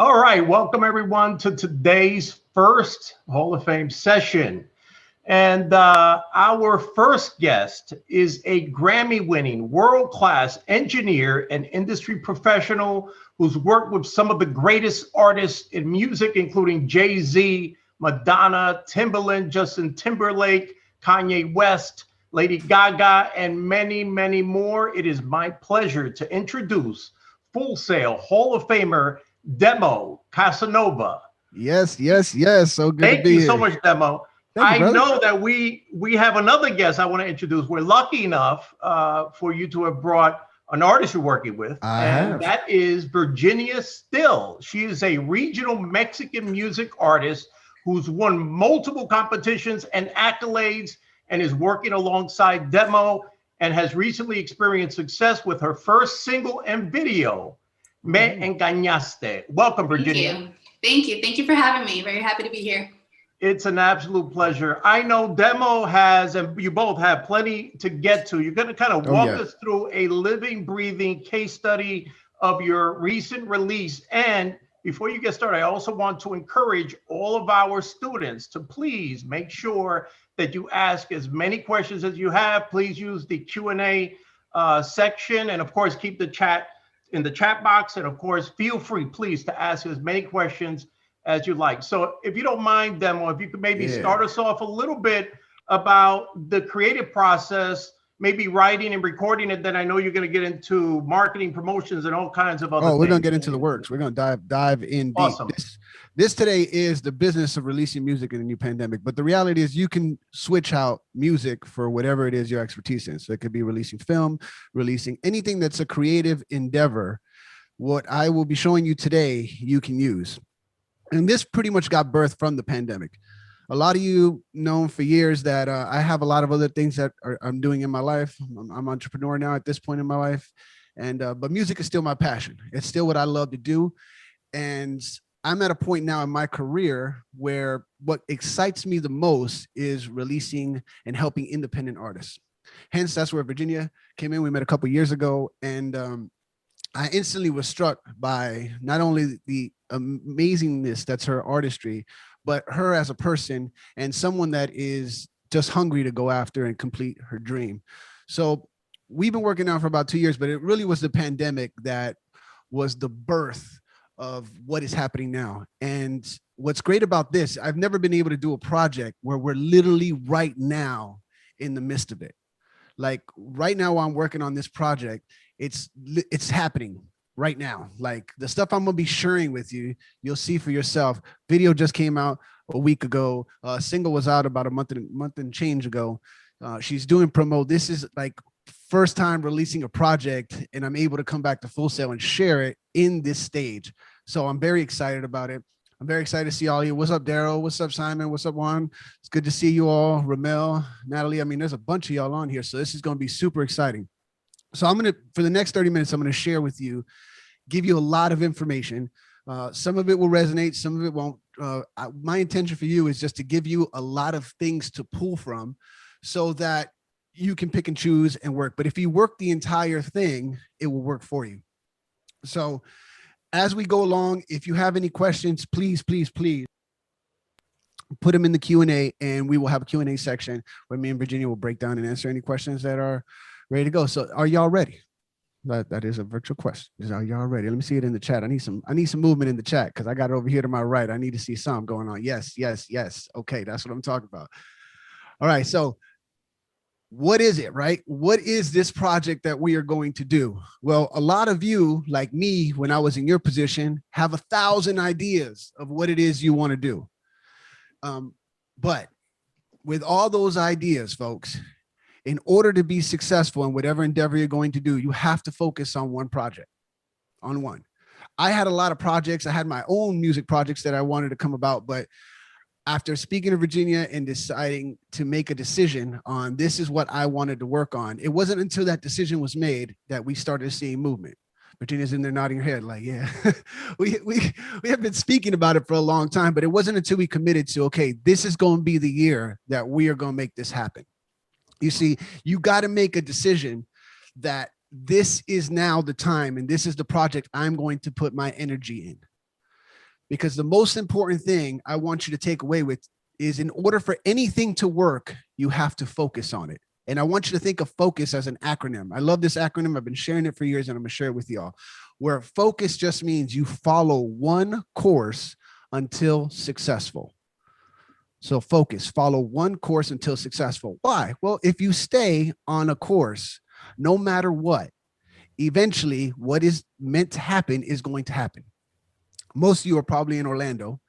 All right, welcome everyone to today's first Hall of Fame session. And our first guest is a Grammy-winning, world-class engineer and industry professional who's worked with some of the greatest artists in music, including Jay-Z, Madonna, Timbaland, Justin Timberlake, Kanye West, Lady Gaga, and many, many more. It is my pleasure to introduce Full Sail Hall of Famer Demo Casanova. Yes. So good to Thank be you here. so much, Demo. Thank you, I brother. know that we have another guest I want to introduce. We're lucky enough for you to have brought an artist you're working with, that is Virginia Still. She is a regional Mexican music artist who's won multiple competitions and accolades and is working alongside Demo and has recently experienced success with her first single and video, Me Engañaste. Welcome, Virginia. Thank you. Thank you for having me. Very happy to be here. It's an absolute pleasure. I know Demo has, and you both have plenty to get to. You're going to kind of walk us through a living, breathing case study of your recent release. And before you get started, I also want to encourage all of our students to please make sure that you ask as many questions as you have. Please use the Q&A section, and of course, keep the chat in the chat box. And of course, feel free, please, to ask as many questions as you like. So if you don't mind, Demo, if you could maybe start us off a little bit about the creative process, maybe writing and recording it. Then I know you're going to get into marketing, promotions, and all kinds of other things. We're going to get into the works. We're going to dive in deep. Awesome. This today is the business of releasing music in the new pandemic. But the reality is you can switch out music for whatever it is your expertise in. So it could be releasing film, releasing anything that's a creative endeavor. What I will be showing you today, you can use. And this pretty much got birthed from the pandemic. A lot of you know for years that I have a lot of other things that I'm doing in my life. I'm an entrepreneur now at this point in my life. And but music is still my passion. It's still what I love to do. And I'm at a point now in my career where what excites me the most is releasing and helping independent artists. Hence, that's where Virginia came in. We met a couple of years ago. And I instantly was struck by not only the amazingness that's her artistry, but her as a person and someone that is just hungry to go after and complete her dream. So we've been working on for about 2 years, but it really was the pandemic that was the birth of what is happening now. And what's great about this, I've never been able to do a project where we're literally right now in the midst of it. Like right now while I'm working on this project, it's happening right now. Like the stuff I'm gonna be sharing with you, you'll see for yourself. Video just came out a week ago. Single was out about a month and change ago. She's doing promo. This is like first time releasing a project, and I'm able to come back to Full Sail and share it in this stage. So I'm very excited about it. I'm very excited to see all of you. What's up, Daryl? What's up, Simon? What's up, Juan? It's good to see you all. Ramel, Natalie. I mean, there's a bunch of y'all on here, so this is going to be super exciting. So I'm going to, for the next 30 minutes, I'm going to share with you, give you a lot of information. Some of it will resonate, some of it won't. My intention for you is just to give you a lot of things to pull from so that you can pick and choose and work. But if you work the entire thing, it will work for you. So as we go along, if you have any questions, please put them in the Q&A, and we will have a Q&A section where me and Virginia will break down and answer any questions that are ready to go. So are y'all ready? That is a virtual question. Are y'all ready? Let me see it in the chat. I need some movement in the chat because I got it over here to my right. I need to see some going on. Yes. Okay, that's what I'm talking about. All right, so what is it, right? What is this project that we are going to do? Well, a lot of you, like me, when I was in your position, have 1,000 ideas of what it is you want to do. But with all those ideas, folks, in order to be successful in whatever endeavor you're going to do, you have to focus on one project, on one. I had a lot of projects. I had my own music projects that I wanted to come about, but after speaking to Virginia and deciding to make a decision on this is what I wanted to work on, it wasn't until that decision was made that we started seeing movement. Virginia's in there nodding her head like, yeah, we have been speaking about it for a long time, but it wasn't until we committed to, okay, this is going to be the year that we are going to make this happen. You see, you got to make a decision that this is now the time and this is the project I'm going to put my energy in. because the most important thing I want you to take away with is, in order for anything to work, you have to focus on it. And I want you to think of focus as an acronym. I love this acronym. I've been sharing it for years, and I'm going to share it with y'all. Where focus just means you follow one course until successful. So focus, follow one course until successful. Why? Well, if you stay on a course, no matter what, eventually what is meant to happen is going to happen. Most of you are probably in Orlando.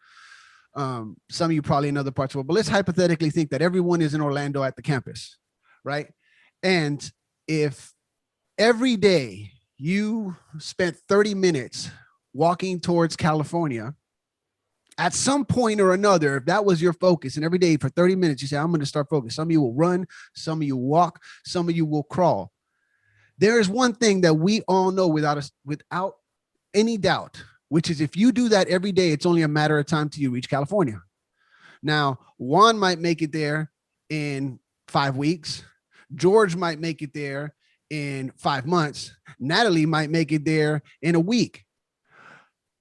Some of you probably in other parts of the world, but let's hypothetically think that everyone is in Orlando at the campus, right? And if every day you spent 30 minutes walking towards California, at some point or another, if that was your focus, and every day for 30 minutes, you say, I'm going to start focus. Some of you will run, some of you will walk, some of you will crawl. There is one thing that we all know without any doubt, which is if you do that every day, it's only a matter of time till you reach California. Now, Juan might make it there in 5 weeks. George might make it there in 5 months. Natalie might make it there in a week.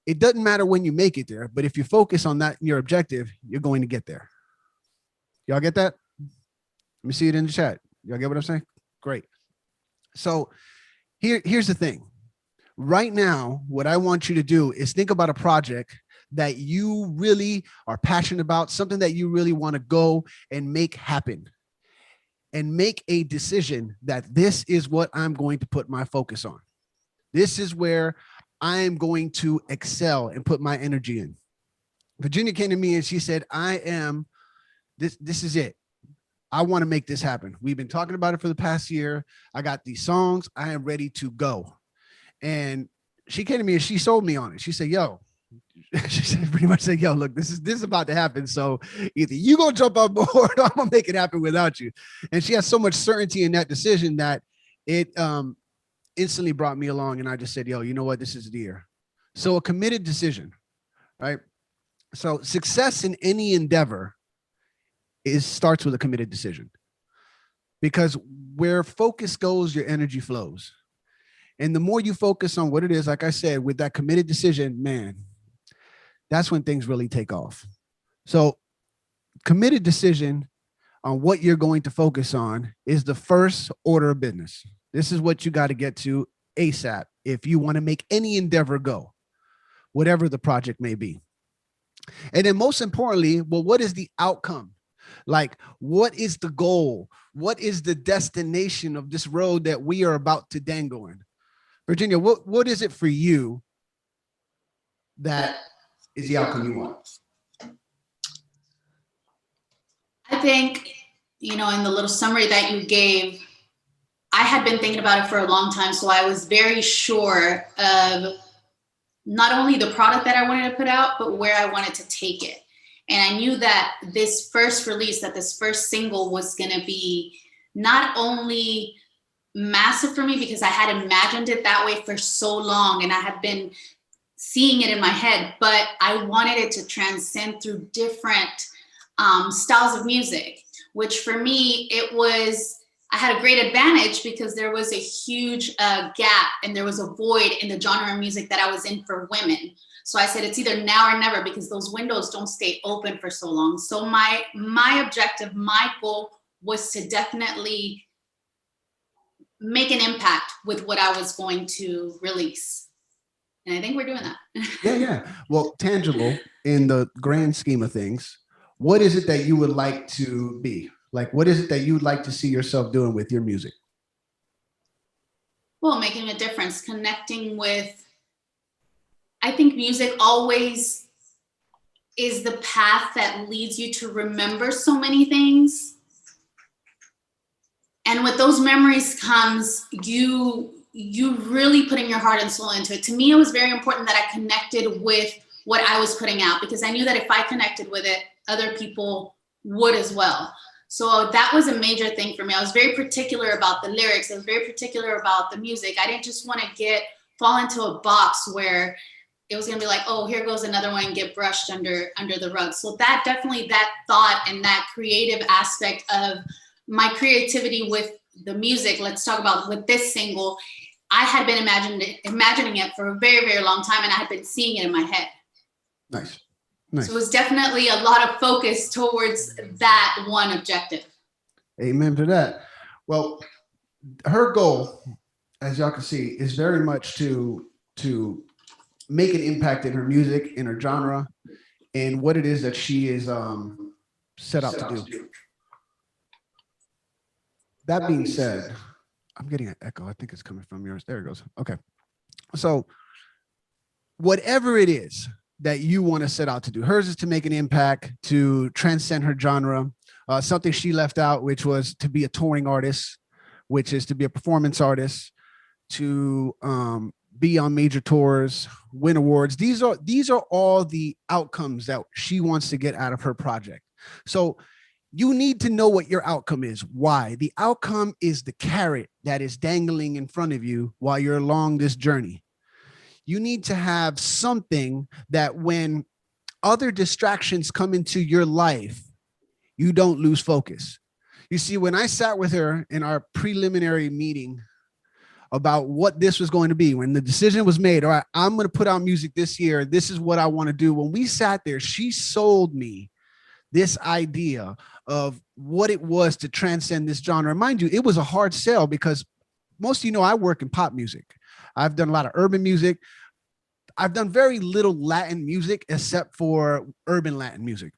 It doesn't matter when you make it there, but if you focus on that, your objective, you're going to get there. Y'all get that? Let me see it in the chat. Y'all get what I'm saying? Great. So here's the thing. Right now, what I want you to do is think about a project that you really are passionate about, something that you really want to go and make happen, and make a decision that this is what I'm going to put my focus on. This is where I'm going to excel and put my energy in. Virginia came to me and she said, this is it. I want to make this happen. We've been talking about it for the past year. I got these songs. I am ready to go. And she came to me and she sold me on it. She said, yo, she said, pretty much said, yo, look, this is about to happen. So either you gonna jump on board or I'm gonna make it happen without you. And she has so much certainty in that decision that it instantly brought me along. And I just said, yo, you know what? This is the year. So a committed decision, right? So success in any endeavor starts with a committed decision, because where focus goes, your energy flows. And the more you focus on what it is, like I said, with that committed decision, man, that's when things really take off. So committed decision on what you're going to focus on is the first order of business. This is what you got to get to ASAP if you want to make any endeavor go, whatever the project may be. And then most importantly, well, what is the outcome? Like, what is the goal? What is the destination of this road that we are about to dangle in? Virginia, what is it for you that is the outcome you want? I think, in the little summary that you gave, I had been thinking about it for a long time. So I was very sure of not only the product that I wanted to put out, but where I wanted to take it. And I knew that this first release, that this first single was going to be not only massive for me, because I had imagined it that way for so long and I had been seeing it in my head, but I wanted it to transcend through different styles of music, which for me, I had a great advantage because there was a huge gap and there was a void in the genre of music that I was in for women. So I said, it's either now or never, because those windows don't stay open for so long. So my objective, my goal was to definitely make an impact with what I was going to release. And I think we're doing that. Yeah. Well, tangible in the grand scheme of things, what is it that you would like to be? Like, what is it that you would like to see yourself doing with your music? Well, making a difference, connecting with, I think music always is the path that leads you to remember so many things. And with those memories comes you really putting your heart and soul into it. To me, it was very important that I connected with what I was putting out, because I knew that if I connected with it, other people would as well. So that was a major thing for me. I was very particular about the lyrics. I was very particular about the music. I didn't just want to fall into a box where it was going to be like, oh, here goes another one and get brushed under the rug. So that thought and that creative aspect of my creativity with the music, let's talk about with this single, I had been imagining it for a very, very long time, and I had been seeing it in my head. Nice. Nice. So it was definitely a lot of focus towards that one objective. Amen to that. Well, her goal, as y'all can see, is very much to make an impact in her music, in her genre, and what it is that she is set out to do. That being said, I'm getting an echo. I think it's coming from yours. There it goes. Okay. So whatever it is that you want to set out to do, hers is to make an impact, to transcend her genre. Something she left out, which was to be a touring artist, which is to be a performance artist, to be on major tours, win awards. These are all the outcomes that she wants to get out of her project. So you need to know what your outcome is. Why? The outcome is the carrot that is dangling in front of you while you're along this journey. You need to have something that when other distractions come into your life, you don't lose focus. You see, when I sat with her in our preliminary meeting about what this was going to be, when the decision was made, all right, I'm going to put out music this year. This is what I want to do. When we sat there, she sold me this idea of what it was to transcend this genre. Mind you, it was a hard sell because most of you know I work in pop music. I've done a lot of urban music. I've done very little Latin music except for urban Latin music.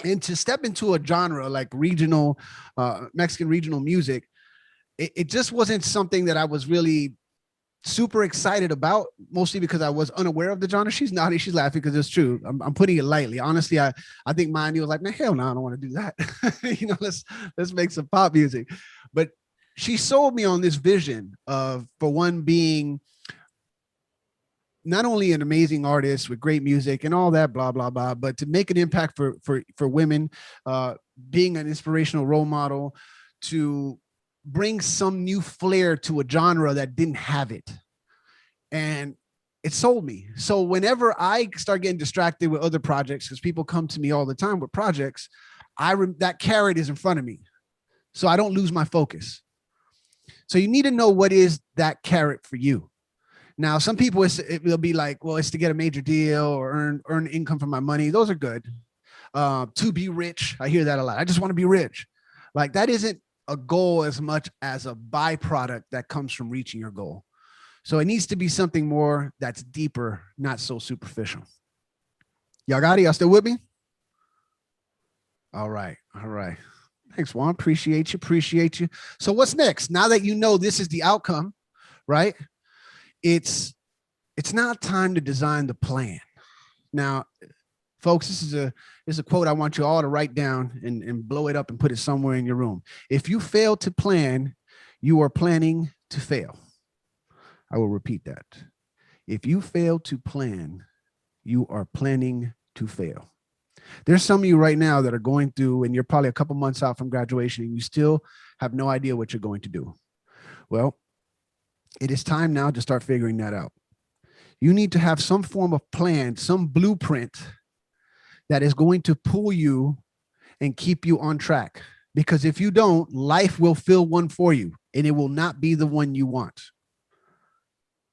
And to step into a genre like regional, Mexican regional music, it just wasn't something that I was really super excited about, mostly because I was unaware of the genre. She's nodding, she's laughing because it's true. I'm putting it lightly. Honestly, I think Mandy was like, man, hell no, I don't want to do that. You know, let's make some pop music. But she sold me on this vision of, for one, being not only an amazing artist with great music and all that, blah, blah, blah, but to make an impact for women, being an inspirational role model, to bring some new flair to a genre that didn't have it. And it sold me. So whenever I start getting distracted with other projects, because people come to me all the time with projects, that carrot is in front of me. So I don't lose my focus. So you need to know what is that carrot for you. Now, some people, it will be like, well, it's to get a major deal or earn income from my money. Those are good. To be rich. I hear that a lot. I just want to be rich. Like, that isn't a goal as much as a byproduct that comes from reaching your goal. So it needs to be something more that's deeper, not so superficial. Y'all got it? Y'all still with me? All right. All right. Thanks, Juan. Appreciate you. Appreciate you. So what's next? Now that you know this is the outcome, right? It's now time to design the plan. Now, folks, this is a quote I want you all to write down and blow it up and put it somewhere in your room. If you fail to plan, you are planning to fail. I will repeat that. If you fail to plan, you are planning to fail. There's some of you right now that are going through, and you're probably a couple months out from graduation, and you still have no idea what you're going to do. Well, it is time now to start figuring that out. You need to have some form of plan, some blueprint that is going to pull you and keep you on track. Because if you don't, life will fill one for you, and it will not be the one you want.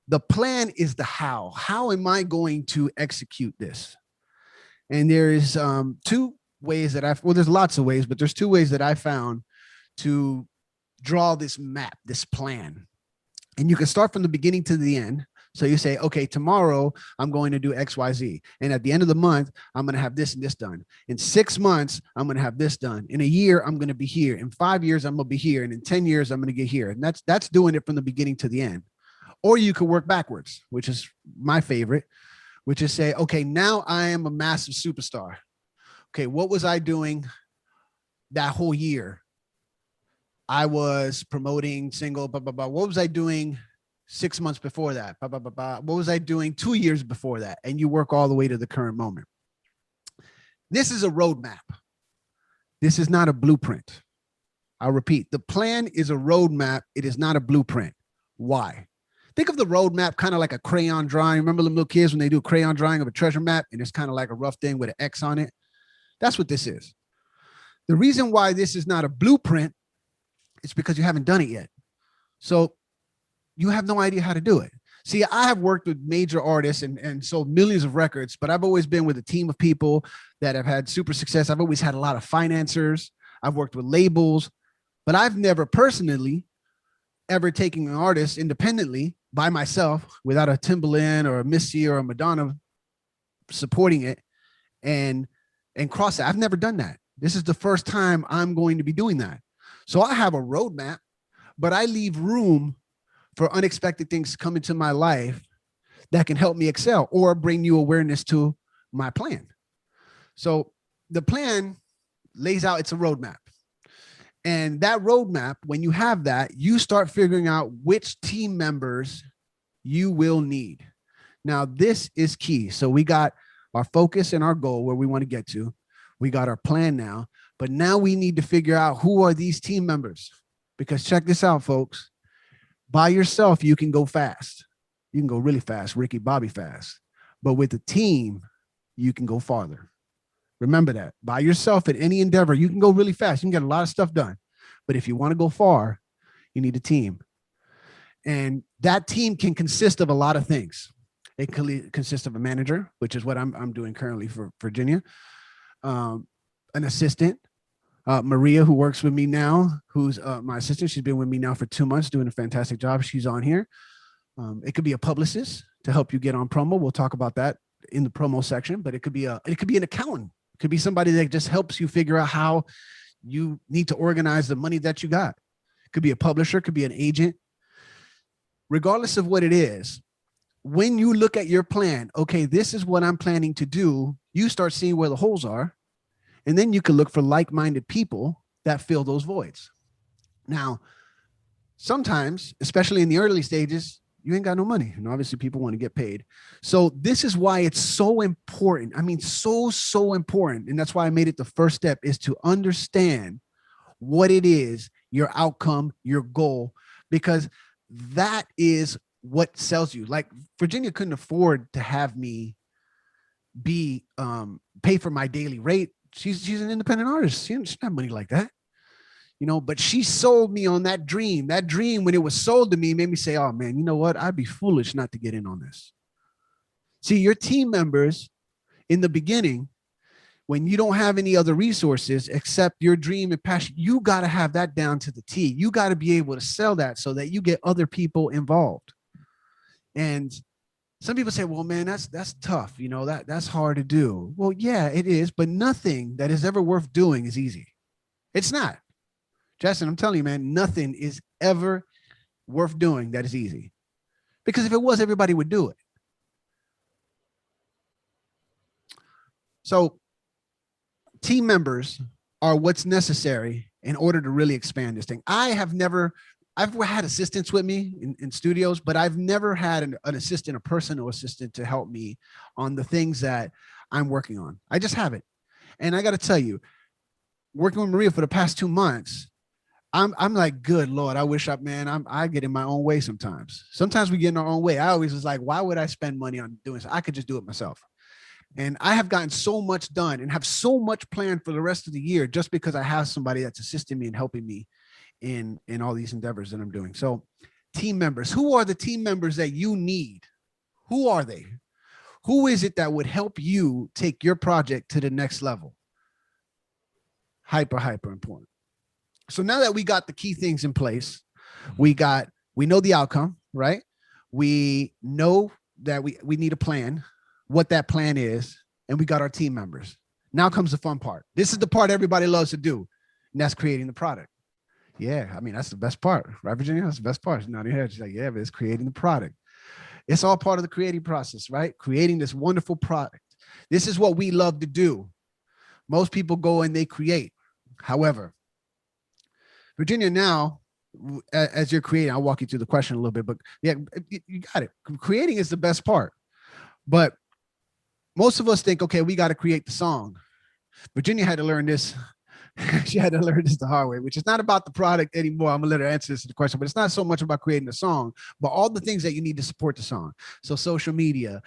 The plan is the how. How am I going to execute this? And there is two ways that there's lots of ways, but there's two ways that I found to draw this map, this plan. And you can start from the beginning to the end. So you say, okay, tomorrow I'm going to do X, Y, Z. And at the end of the month, I'm going to have this and this done. In 6 months, I'm going to have this done. In a year, I'm going to be here. In 5 years, I'm going to be here. And in 10 years, I'm going to get here. And that's doing it from the beginning to the end. Or you could work backwards, which is my favorite, which is say, okay, now I am a massive superstar. Okay, what was I doing that whole year? I was promoting single, blah, blah, blah. What was I doing 6 months before that? Blah, blah, blah, blah. What was I doing 2 years before that? And you work all the way to the current moment. This is a roadmap. This is not a blueprint. I'll repeat, the plan is a roadmap. It is not a blueprint. Why? Think of the roadmap kind of like a crayon drawing. Remember the little kids when they do a crayon drawing of a treasure map and it's kind of like a rough thing with an X on it? That's what this is. The reason why this is not a blueprint is because you haven't done it yet. So you have no idea how to do it. See, I have worked with major artists and sold millions of records, but I've always been with a team of people that have had super success. I've always had a lot of financiers. I've worked with labels, but I've never personally ever taken an artist independently by myself without a Timbaland or a Missy or a Madonna supporting it and cross it. I've never done that. This is the first time I'm going to be doing that. So I have a roadmap, but I leave room for unexpected things to come into my life that can help me excel or bring you awareness to my plan. So the plan lays out, it's a roadmap. And that roadmap, when you have that, you start figuring out which team members you will need. Now, this is key. So we got our focus and our goal where we want to get to. We got our plan now, but now we need to figure out who are these team members. Because check this out, folks. By yourself, you can go fast. You can go really fast, Ricky Bobby fast. But with a team, you can go farther. Remember that. By yourself at any endeavor, you can go really fast. You can get a lot of stuff done. But if you want to go far, you need a team. And that team can consist of a lot of things. It can consist of a manager, which is what I'm doing currently for Virginia, an assistant, Maria, who works with me now, who's my assistant. She's been with me now for 2 months, doing a fantastic job. She's on here. It could be a publicist to help you get on promo. We'll talk about that in the promo section, but it could be an accountant. It could be somebody that just helps you figure out how you need to organize the money that you got. It could be a publisher, it could be an agent. Regardless of what it is, when you look at your plan, okay, this is what I'm planning to do, you start seeing where the holes are. And then you can look for like-minded people that fill those voids. Now, sometimes, especially in the early stages, you ain't got no money. And obviously people want to get paid. So this is why it's so important. I mean, so important. And that's why I made it the first step, is to understand what it is, your outcome, your goal, because that is what sells you. Like Virginia couldn't afford to have me be pay for my daily rate. She's an independent artist. She doesn't have money like that, you know, but she sold me on that dream. That dream, when it was sold to me, made me say, oh man, you know what? I'd be foolish not to get in on this. See, your team members in the beginning, when you don't have any other resources except your dream and passion, you got to have that down to the T. You got to be able to sell that so that you get other people involved. And some people say, well, man, that's tough. You know, that's hard to do. Well, yeah, it is. But nothing that is ever worth doing is easy. It's not. Justin, I'm telling you, man, nothing is ever worth doing that is easy. Because if it was, everybody would do it. So team members are what's necessary in order to really expand this thing. I've had assistants with me in studios, but I've never had an assistant, a personal assistant to help me on the things that I'm working on. I just haven't. And I got to tell you, working with Maria for the past 2 months, I'm like, good Lord, I wish I get in my own way sometimes. Sometimes we get in our own way. I always was like, why would I spend money on doing this? I could just do it myself. And I have gotten so much done and have so much planned for the rest of the year just because I have somebody that's assisting me and helping me in all these endeavors that I'm doing. So team members, who are the team members that you need? Who are they? Who is it that would help you take your project to the next level? Hyper important. So now that we got the key things in place, we know the outcome, right? We know that we need a plan, what that plan is, and we got our team members. Now comes the fun part. This is the part everybody loves to do, and that's creating the product. Yeah, I mean, that's the best part, right, Virginia? That's the best part. She's not here. She's like, yeah, but it's creating the product. It's all part of the creative process, right? Creating this wonderful product. This is what we love to do. Most people go and they create. However, Virginia, now, as you're creating, I'll walk you through the question a little bit, but yeah, you got it. Creating is the best part. But most of us think, okay, we got to create the song. Virginia had to learn this. She had to learn this the hard way, which is not about the product anymore. I'm gonna let her answer this question, but it's not so much about creating the song, but all the things that you need to support the song. So social media,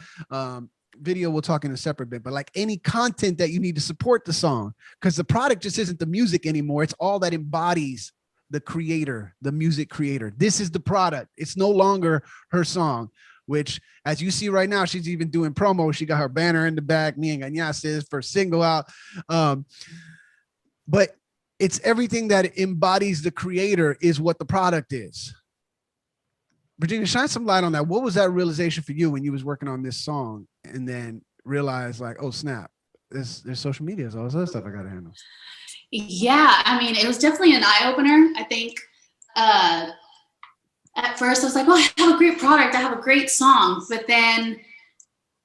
video, we'll talk in a separate bit, but like any content that you need to support the song, because the product just isn't the music anymore. It's all that embodies the creator, the music creator. This is the product. It's no longer her song. which as you see right now, she's even doing promo. She got her banner in the back, Me and Gaña's first single out. But it's everything that embodies the creator is what the product is. Virginia, shine some light on that. What was that realization for you when you was working on this song and then realized like, oh snap, there's social media, all this other stuff I got to handle? Yeah, I mean, it was definitely an eye-opener. I think at first I was like, oh, I have a great product, I have a great song, but then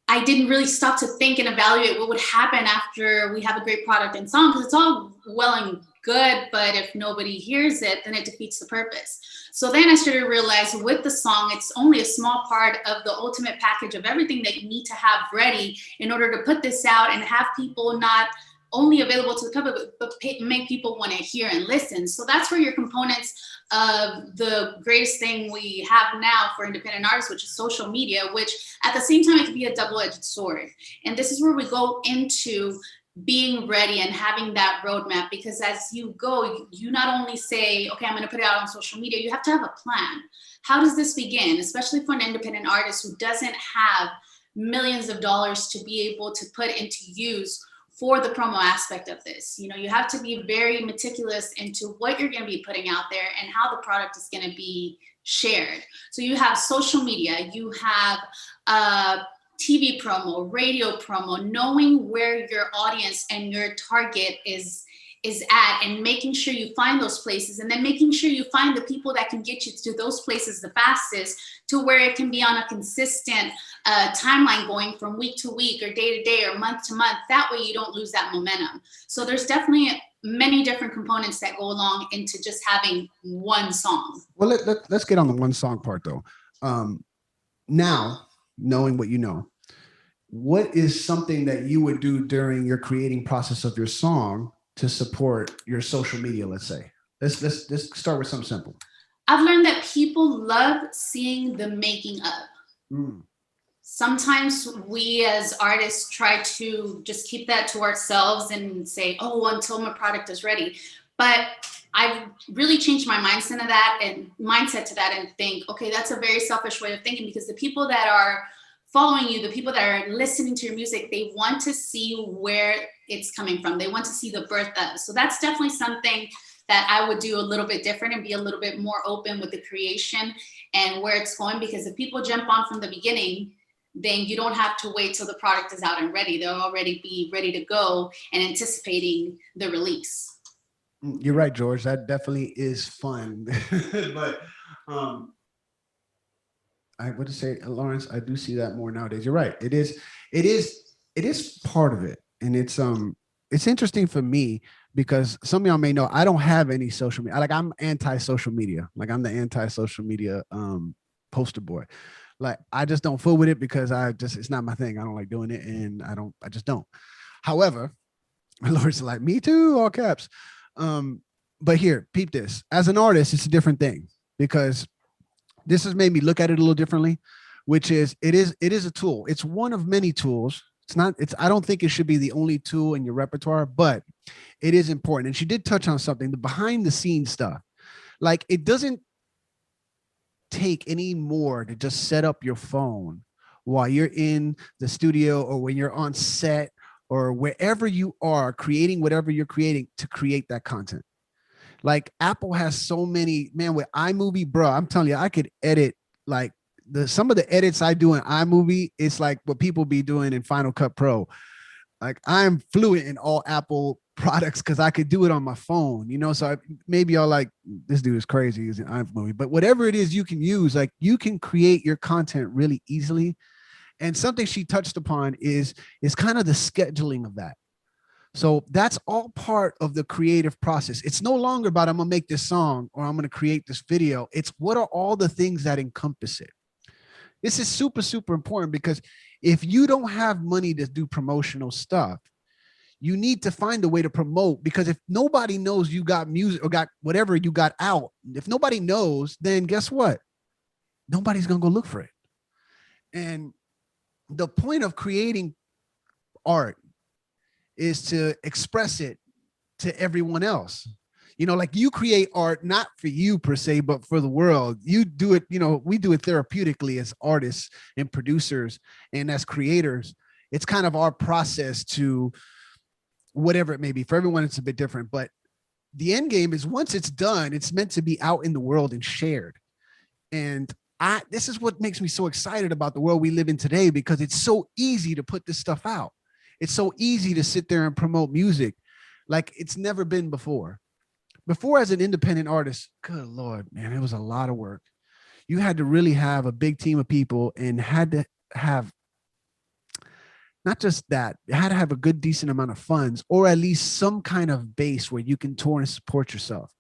I didn't really stop to think and evaluate what would happen after we have a great product and song, because it's all well and good, but if nobody hears it, then it defeats the purpose. So then I started to realize with the song, it's only a small part of the ultimate package of everything that you need to have ready in order to put this out and have people not only available to the public, but make people want to hear and listen. So that's where your components of the greatest thing we have now for independent artists, which is social media, which at the same time, it can be a double-edged sword. And this is where we go into being ready and having that roadmap, because as you go, you not only say, okay, I'm going to put it out on social media, you have to have a plan. How does this begin? Especially for an independent artist who doesn't have millions of dollars to be able to put into use for the promo aspect of this. You know, you have to be very meticulous into what you're going to be putting out there and how the product is going to be shared. So you have social media, you have TV promo, radio promo, knowing where your audience and your target is at, and making sure you find those places, and then making sure you find the people that can get you to those places the fastest, to where it can be on a consistent timeline going from week to week or day to day or month to month. That way you don't lose that momentum. So there's definitely many different components that go along into just having one song. Well, let's get on the one song part though. Now, knowing what you know, what is something that you would do during your creating process of your song to support your social media, let's say? Let's start with something simple. I've learned that people love seeing the making of. Sometimes we as artists try to just keep that to ourselves and say, oh, until my product is ready. But I've really changed my mindset to that and think, okay, that's a very selfish way of thinking, because the people that are following you, the people that are listening to your music, they want to see where it's coming from. They want to see the birth of. So that's definitely something that I would do a little bit different and be a little bit more open with the creation and where it's going, because if people jump on from the beginning, then you don't have to wait till the product is out and ready. They'll already be ready to go and anticipating the release. You're right, George. That definitely is fun. But I would say, Lawrence, I do see that more nowadays. You're right. It is part of it. And it's interesting for me because some of y'all may know I don't have any social media. Like, I'm anti-social media. Like, I'm the anti-social media poster boy. Like, I just don't fool with it because it's not my thing. I don't like doing it, and I just don't. However, my Lord's like, me too, all caps. But here, peep this. As an artist, it's a different thing, because this has made me look at it a little differently, which is it is a tool. It's one of many tools. I don't think it should be the only tool in your repertoire, but it is important. And she did touch on something, the behind the scenes stuff. Like, it doesn't take any more to just set up your phone while you're in the studio or when you're on set or wherever you are creating whatever you're creating to create that content. Like, Apple has so many, man, with iMovie, bro, I'm telling you, I could edit like some of the edits I do in iMovie. It's like what people be doing in Final Cut Pro. Like, I'm fluent in all Apple products because I could do it on my phone, you know? So maybe y'all like, this dude is crazy using iMovie, but whatever it is you can use, like, you can create your content really easily. And something she touched upon is kind of the scheduling of that. So that's all part of the creative process. It's no longer about, I'm gonna make this song or I'm gonna create this video. It's what are all the things that encompass it. This is super, super important, because if you don't have money to do promotional stuff, you need to find a way to promote, because if nobody knows you got music or got whatever you got out, if nobody knows, then guess what? Nobody's gonna go look for it. And the point of creating art is to express it to everyone else. You know, like you create art, not for you per se, but for the world. You do it, you know, we do it therapeutically as artists and producers and as creators. It's kind of our process to whatever it may be. For everyone, it's a bit different, but the end game is once it's done, it's meant to be out in the world and shared. And this is what makes me so excited about the world we live in today, because it's so easy to put this stuff out. It's so easy to sit there and promote music like it's never been before. Before, as an independent artist, good Lord, man, it was a lot of work. You had to really have a big team of people and had to have not just that, it had to have a good, decent amount of funds, or at least some kind of base where you can tour and support yourself.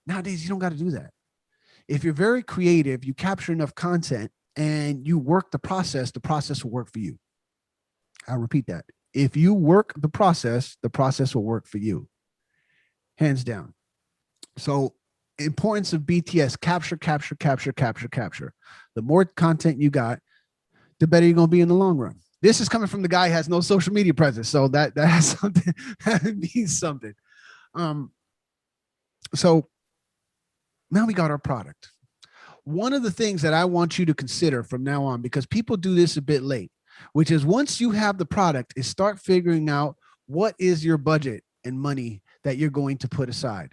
Nowadays, you don't got to do that. If you're very creative, you capture enough content and you work the process will work for you. I'll repeat that. If you work the process will work for you. Hands down. So importance of BTS, capture. The more content you got, the better you're going to be in the long run. This is coming from the guy who has no social media presence. So that has something, that means something. So now we got our product. One of the things that I want you to consider from now on, because people do this a bit late, which is once you have the product, is start figuring out what is your budget and money that you're going to put aside.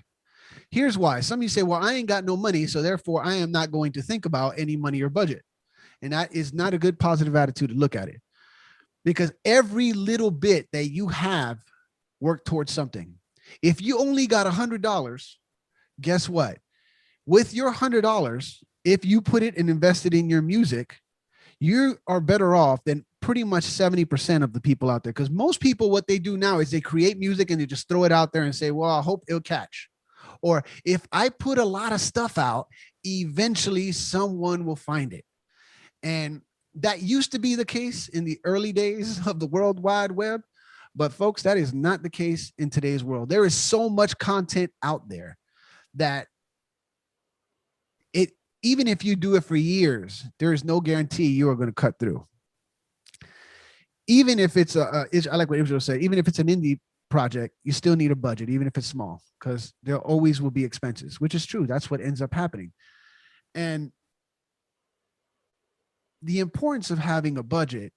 Here's why. Some of you say, well, I ain't got no money, so therefore I am not going to think about any money or budget. And that is not a good positive attitude to look at it, because every little bit that you have worked towards something. If you only got $100, guess what? With your $100, if you put it and invested in your music, you are better off than pretty much 70% of the people out there. Because most people, what they do now is they create music and they just throw it out there and say, well, I hope it'll catch. Or if I put a lot of stuff out, eventually someone will find it. And that used to be the case in the early days of the World Wide Web. But folks, that is not the case in today's world. There is so much content out there that even if you do it for years, there is no guarantee you are going to cut through. Even if it's I like what Israel said, even if it's an indie project, you still need a budget, even if it's small, because there always will be expenses, which is true. That's what ends up happening. And the importance of having a budget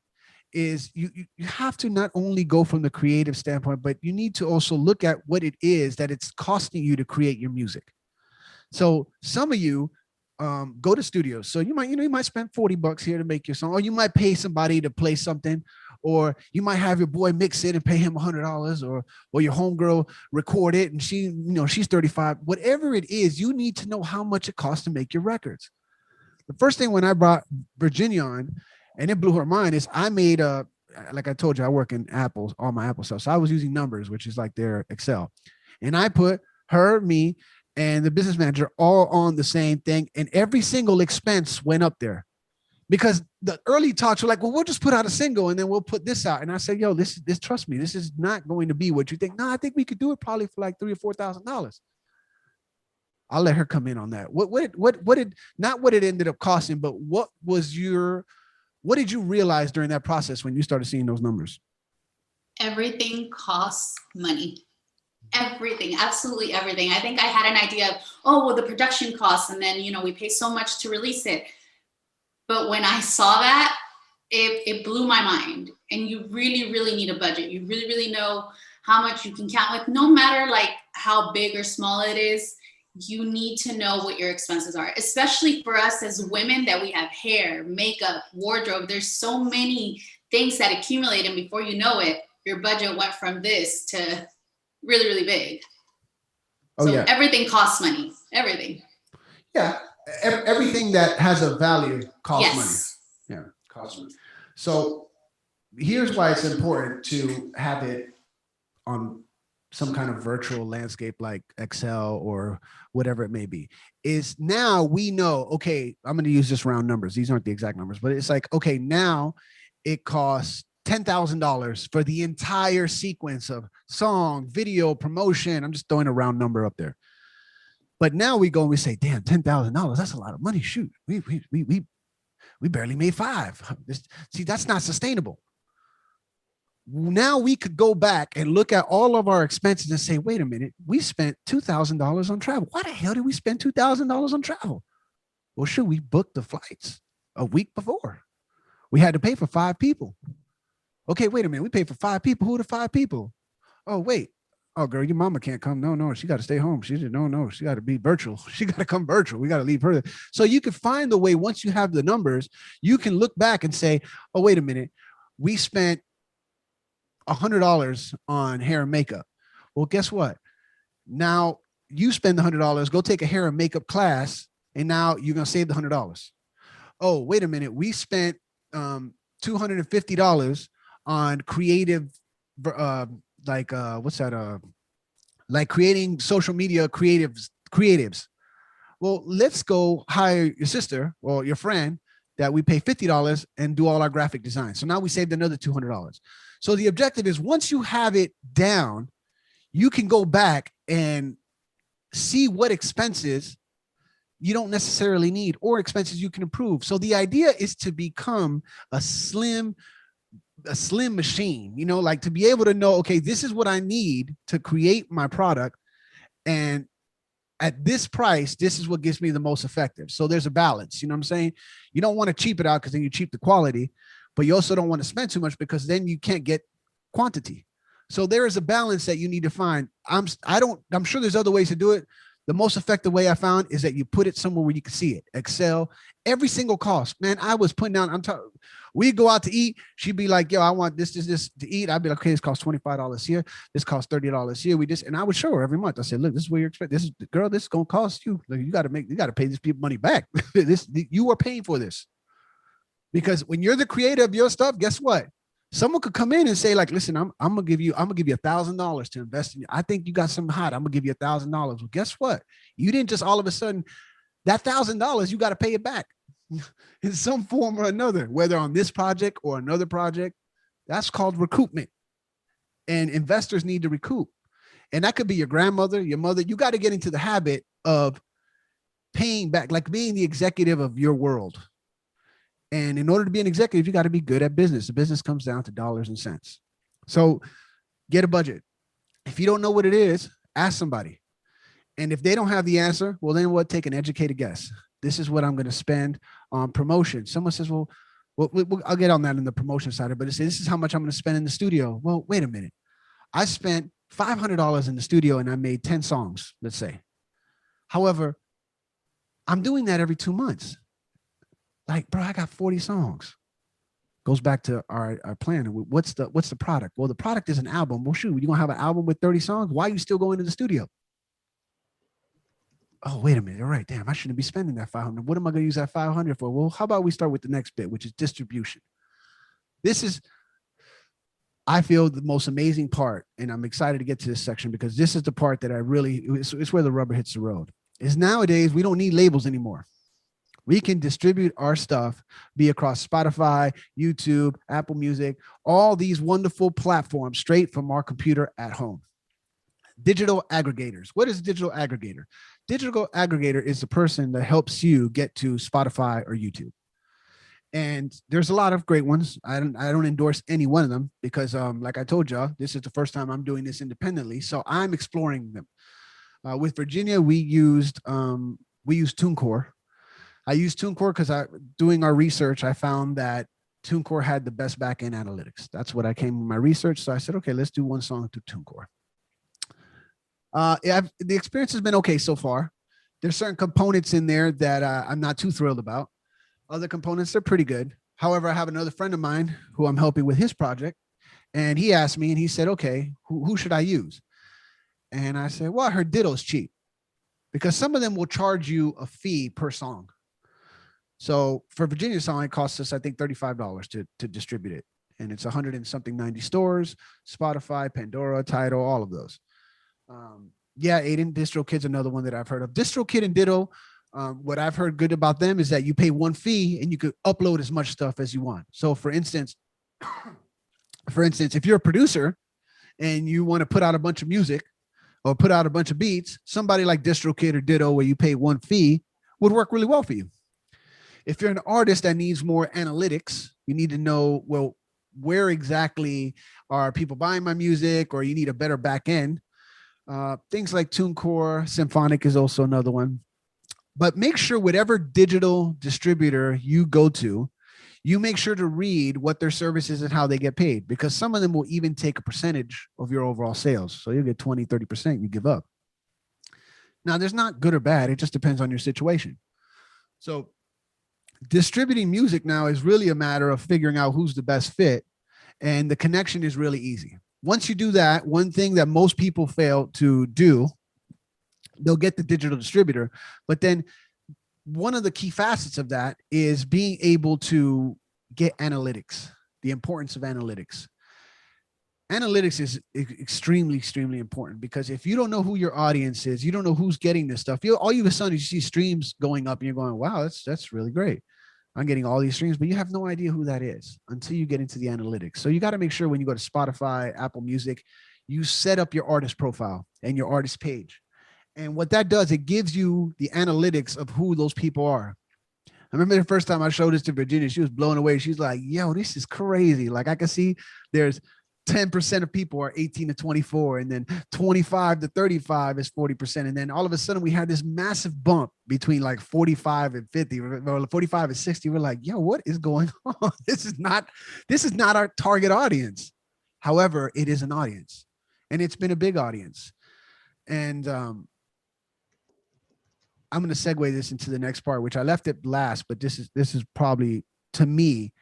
is you have to not only go from the creative standpoint, but you need to also look at what it is that it's costing you to create your music. So some of you go to studios. So you might spend $40 here to make your song, or you might pay somebody to play something, or you might have your boy mix it and pay him $100, or your homegirl record it and she's 35. Whatever it is, you need to know how much it costs to make your records. The first thing when I brought Virginia on, and it blew her mind, is I made like I told you, I work in Apple, all my Apple stuff. So I was using Numbers, which is like their Excel. And I put her, me, and the business manager all on the same thing. And every single expense went up there, because the early talks were like, well, we'll just put out a single and then we'll put this out. And I said, yo, this trust me, this is not going to be what you think. No, I think we could do it probably for like $3,000 or $4,000. I'll let her come in on that. Not what it ended up costing, but what did you realize during that process when you started seeing those numbers? Everything costs money. Everything, absolutely everything. I think I had an idea of, oh, well, the production costs, and then, we pay so much to release it. But when I saw that, it blew my mind. And you really, really need a budget. You really, really know how much you can count with, no matter like how big or small it is. You need to know what your expenses are, especially for us as women that we have hair, makeup, wardrobe. There's so many things that accumulate, and before you know it, your budget went from this to really, really big. Oh, so yeah. Everything costs money. Everything. Yeah. Everything that has a value costs money. Yeah. Costs money. So here's why it's important to have it on some kind of virtual landscape like Excel or whatever it may be, is now we know, okay, I'm going to use just round numbers. These aren't the exact numbers, but it's like, okay, now it costs $10,000 for the entire sequence of song, video, promotion. I'm just throwing a round number up there. But now we go and we say, damn, $10,000, that's a lot of money. Shoot, we barely made $5. See, that's not sustainable. Now we could go back and look at all of our expenses and say, wait a minute, we spent $2,000 on travel. Why the hell did we spend $2,000 on travel? Well, should we book the flights a week before? We had to pay for 5 people. Okay, wait a minute. We paid for 5 people. Who are the 5 people? Oh, wait. Oh, girl, your mama can't come. No, she got to stay home. She said, no, she got to be virtual. She got to come virtual. We got to leave her there. So you can find the way, once you have the numbers, you can look back and say, oh, wait a minute. We spent $100 on hair and makeup. Well, guess what? Now you spend the $100, go take a hair and makeup class, and now you're going to save the $100. Oh, wait a minute. We spent $250 on creative, like creating social media creatives. Well, let's go hire your sister or your friend that we pay $50 and do all our graphic design. So now we saved another $200. So the objective is, once you have it down, you can go back and see what expenses you don't necessarily need or expenses you can improve. So the idea is to become a slim machine, you know, like to be able to know, okay, this is what I need to create my product. And at this price, this is what gives me the most effective. So there's a balance, you know what I'm saying? You don't want to cheap it out because then you cheap the quality, but you also don't want to spend too much because then you can't get quantity. So there is a balance that you need to find. I'm sure there's other ways to do it. The most effective way I found is that you put it somewhere where you can see it. Excel, every single cost, man. I was putting down, we'd go out to eat. She'd be like, yo, I want this to eat. I'd be like, okay, this costs $25 here. This costs $30 here. And I would show her every month. I said, look, this is where you're expecting. This is, girl, this is going to cost you. Like, you got to pay these people money back. You are paying for this. Because when you're the creator of your stuff, guess what? Someone could come in and say, like, listen, I'm gonna give you $1,000 to invest in you. I think you got something hot. I'm gonna give you $1,000. Well, guess what? You didn't just all of a sudden, that $1,000, you got to pay it back in some form or another, whether on this project or another project. That's called recoupment. And investors need to recoup. And that could be your grandmother, your mother. You got to get into the habit of paying back, like being the executive of your world. And in order to be an executive, you got to be good at business. The business comes down to dollars and cents. So get a budget. If you don't know what it is, ask somebody. And if they don't have the answer, well, then what? Take an educated guess. This is what I'm going to spend on promotion. Someone says, well, I'll get on that in the promotion side, but it says, this is how much I'm going to spend in the studio. Well, wait a minute. I spent $500 in the studio and I made 10 songs, let's say. However, I'm doing that every 2 months. Like, bro, I got 40 songs. Goes back to our plan. What's the product? Well, the product is an album. Well, shoot, you're going to have an album with 30 songs. Why are you still going to the studio? Oh, wait a minute. All right, damn, I shouldn't be spending that 500. What am I going to use that 500 for? Well, how about we start with the next bit, which is distribution. This is, I feel, the most amazing part, and I'm excited to get to this section because this is the part that it's where the rubber hits the road. Is nowadays, we don't need labels anymore. We can distribute our stuff, be across Spotify, YouTube, Apple Music, all these wonderful platforms straight from our computer at home. Digital aggregators. What is a digital aggregator? Digital aggregator is the person that helps you get to Spotify or YouTube. And there's a lot of great ones. I don't endorse any one of them because, like I told y'all, this is the first time I'm doing this independently. So I'm exploring them. With Virginia, we used TuneCore. I used TuneCore because doing our research, I found that TuneCore had the best backend analytics. That's what I came with my research. So I said, okay, let's do one song to TuneCore. The experience has been okay so far. There's certain components in there that I'm not too thrilled about. Other components, they're pretty good. However, I have another friend of mine who I'm helping with his project. And he asked me and he said, okay, who should I use? And I said, well, I heard Ditto's cheap because some of them will charge you a fee per song. So for Virginia song, it costs us, I think, $35 to distribute it. And it's 100 and something 90 stores, Spotify, Pandora, Tidal, all of those. Yeah, Aiden, Distrokit's another one that I've heard of. Distrokit and Ditto, what I've heard good about them is that you pay one fee and you could upload as much stuff as you want. So for instance, if you're a producer and you want to put out a bunch of music or put out a bunch of beats, somebody like Distrokit or Ditto where you pay one fee would work really well for you. If you're an artist that needs more analytics, you need to know, well, where exactly are people buying my music, or you need a better back end. Things like TuneCore, Symphonic is also another one. But make sure whatever digital distributor you go to, you make sure to read what their service is and how they get paid, because some of them will even take a percentage of your overall sales. So you'll get 20, 30%, you give up. Now, there's not good or bad. It just depends on your situation. So distributing music now is really a matter of figuring out who's the best fit, and the connection is really easy. Once you do that, one thing that most people fail to do, they'll get the digital distributor, but then one of the key facets of that is being able to get analytics, the importance of analytics. Analytics is extremely, extremely important, because if you don't know who your audience is, you don't know who's getting this stuff. All you of a sudden, you see streams going up and you're going, wow, that's really great. I'm getting all these streams, but you have no idea who that is until you get into the analytics. So you got to make sure when you go to Spotify, Apple Music, you set up your artist profile and your artist page. And what that does, it gives you the analytics of who those people are. I remember the first time I showed this to Virginia, she was blown away. She's like, yo, this is crazy. Like, I can see there's 10% of people are 18 to 24, and then 25 to 35 is 40%. And then all of a sudden we had this massive bump between like 45 and 50, or 45 and 60. We're like, yo, what is going on? This is not our target audience. However, it is an audience, and it's been a big audience. And I'm going to segue this into the next part, which I left it last, but this is probably, to me,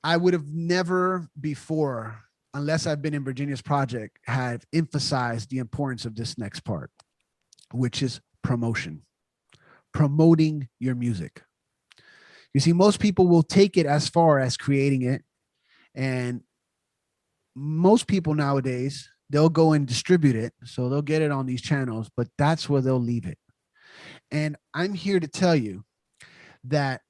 I would have never before, unless I've been in Virginia's project, have emphasized the importance of this next part, which is promotion, promoting your music. You see, most people will take it as far as creating it. And most people nowadays, they'll go and distribute it. So they'll get it on these channels, but that's where they'll leave it. And I'm here to tell you that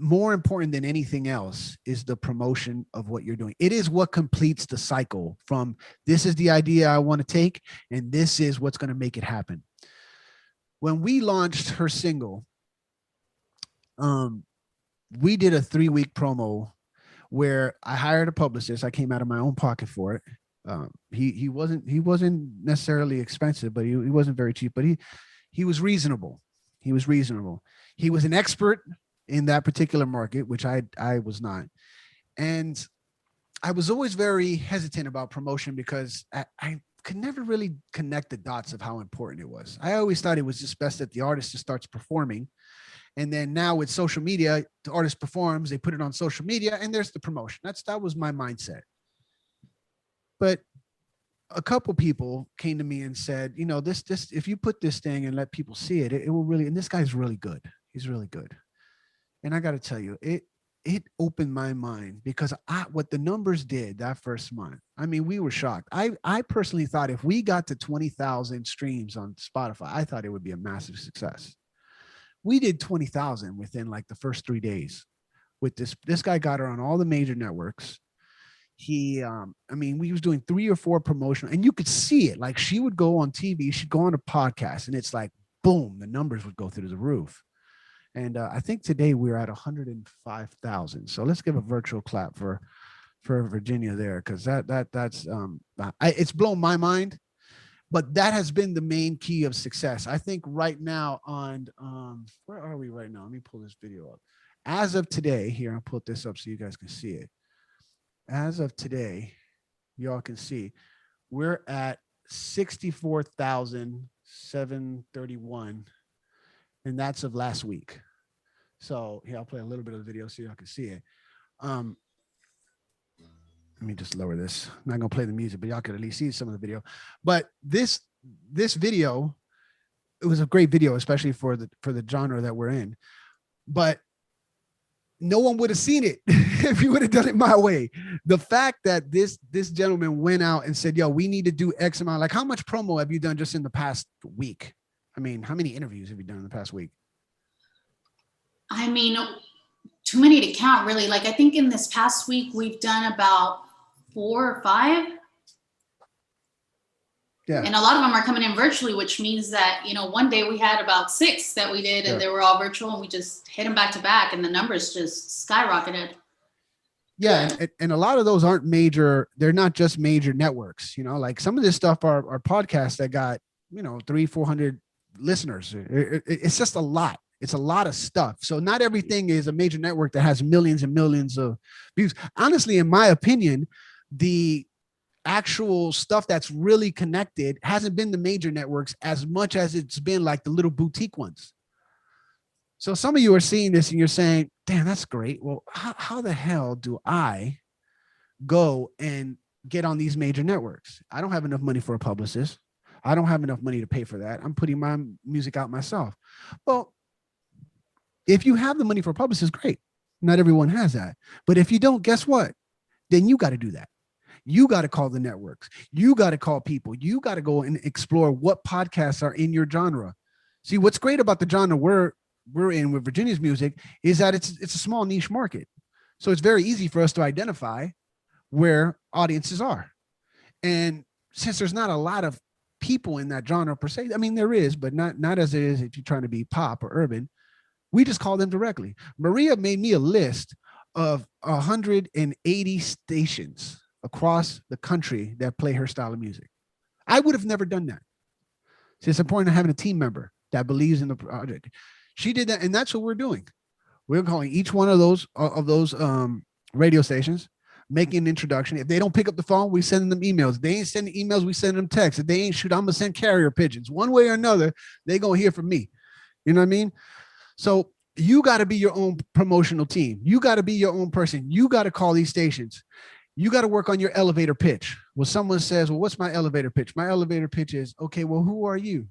more important than anything else is the promotion of what you're doing. It is what completes the cycle from this is the idea I want to take, and this is what's going to make it happen. When we launched her single, we did a 3-week promo where I hired a publicist. I came out of my own pocket for it. He wasn't necessarily expensive, but he wasn't very cheap, but he was reasonable. He was reasonable. He was an expert in that particular market, which I was not. And I was always very hesitant about promotion because I could never really connect the dots of how important it was. I always thought it was just best that the artist just starts performing. And then now with social media, the artist performs, they put it on social media, and there's the promotion. That was my mindset. But a couple people came to me and said, you know, this if you put this thing and let people see it, it will really, and this guy's really good. He's really good. And I got to tell you, it opened my mind, because what the numbers did that first month, I mean, we were shocked. I personally thought if we got to 20,000 streams on Spotify, I thought it would be a massive success. We did 20,000 within like the first 3 days. With this guy got her on all the major networks. He, I mean, we was doing 3 or 4 promotional, and you could see it. Like, she would go on TV, she'd go on a podcast, and it's like, boom, the numbers would go through the roof. And I think today we're at 105,000. So let's give a virtual clap for Virginia there, because that's it's blown my mind. But that has been the main key of success. I think right now on where are we right now? Let me pull this video up. As of today, here, I'll put this up so you guys can see it. As of today, y'all can see we're at 64,731. And that's of last week. So here, I'll play a little bit of the video so y'all can see it. Let me just lower this. I'm not gonna play the music, but y'all can at least see some of the video. But this video, it was a great video, especially for the genre that we're in. But no one would have seen it if you would have done it my way. The fact that this gentleman went out and said, yo, we need to do X amount. Like, how much promo have you done just in the past week? I mean, how many interviews have you done in the past week? I mean, too many to count, really. Like, I think in this past week, we've done about 4 or 5. Yeah. And a lot of them are coming in virtually, which means that, you know, one day we had about 6 that we did, and they were all virtual, and we just hit them back to back, and the numbers just skyrocketed. Yeah, and a lot of those aren't major. They're not just major networks. You know, like some of this stuff are podcasts that got 300-400 listeners. It's just a lot. It's a lot of stuff. So not everything is a major network that has millions and millions of views. Honestly, in my opinion, the actual stuff that's really connected hasn't been the major networks as much as it's been like the little boutique ones. So some of you are seeing this and you're saying, damn, that's great. Well, how the hell do I go and get on these major networks? I don't have enough money for a publicist. I don't have enough money to pay for that. I'm putting my music out myself. Well, if you have the money for a publicist, great. Not everyone has that. But if you don't, guess what? Then you got to do that. You got to call the networks. You got to call people. You got to go and explore what podcasts are in your genre. See, what's great about the genre we're in with Virginia's music is that it's a small niche market. So it's very easy for us to identify where audiences are. And since there's not a lot of people in that genre per se, I mean, there is, but not as it is if you're trying to be pop or urban, we just call them directly. Maria made me a list of 180 stations across the country that play her style of music. I would have never done that. So it's important to having a team member that believes in the project. She did that, and that's what we're doing. We're calling each one of those radio stations, making an introduction. If they don't pick up the phone, we send them emails. If they ain't sending emails, we send them texts. If they ain't shoot, I'm gonna send carrier pigeons. One way or another, they gonna hear from me. You know what I mean? So you got to be your own promotional team. You got to be your own person. You got to call these stations. You got to work on your elevator pitch. Well, someone says, well, what's my elevator pitch? My elevator pitch is, okay, well, who are you?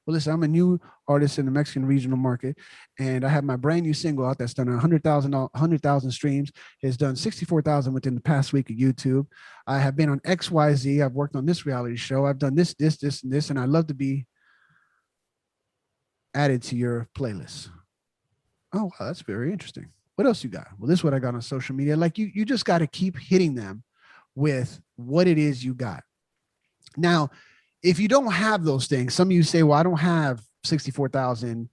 Well, listen, I'm a new artist in the Mexican regional market, and I have my brand new single out that's done 100,000 streams. It's done 64,000 within the past week of YouTube. I have been on XYZ. I've worked on this reality show. I've done this, and this, and I'd love to be added to your playlist. Oh, wow, that's very interesting. What else you got? Well, this is what I got on social media. Like you just got to keep hitting them with what it is you got. Now, if you don't have those things, some of you say, well, I don't have 64,000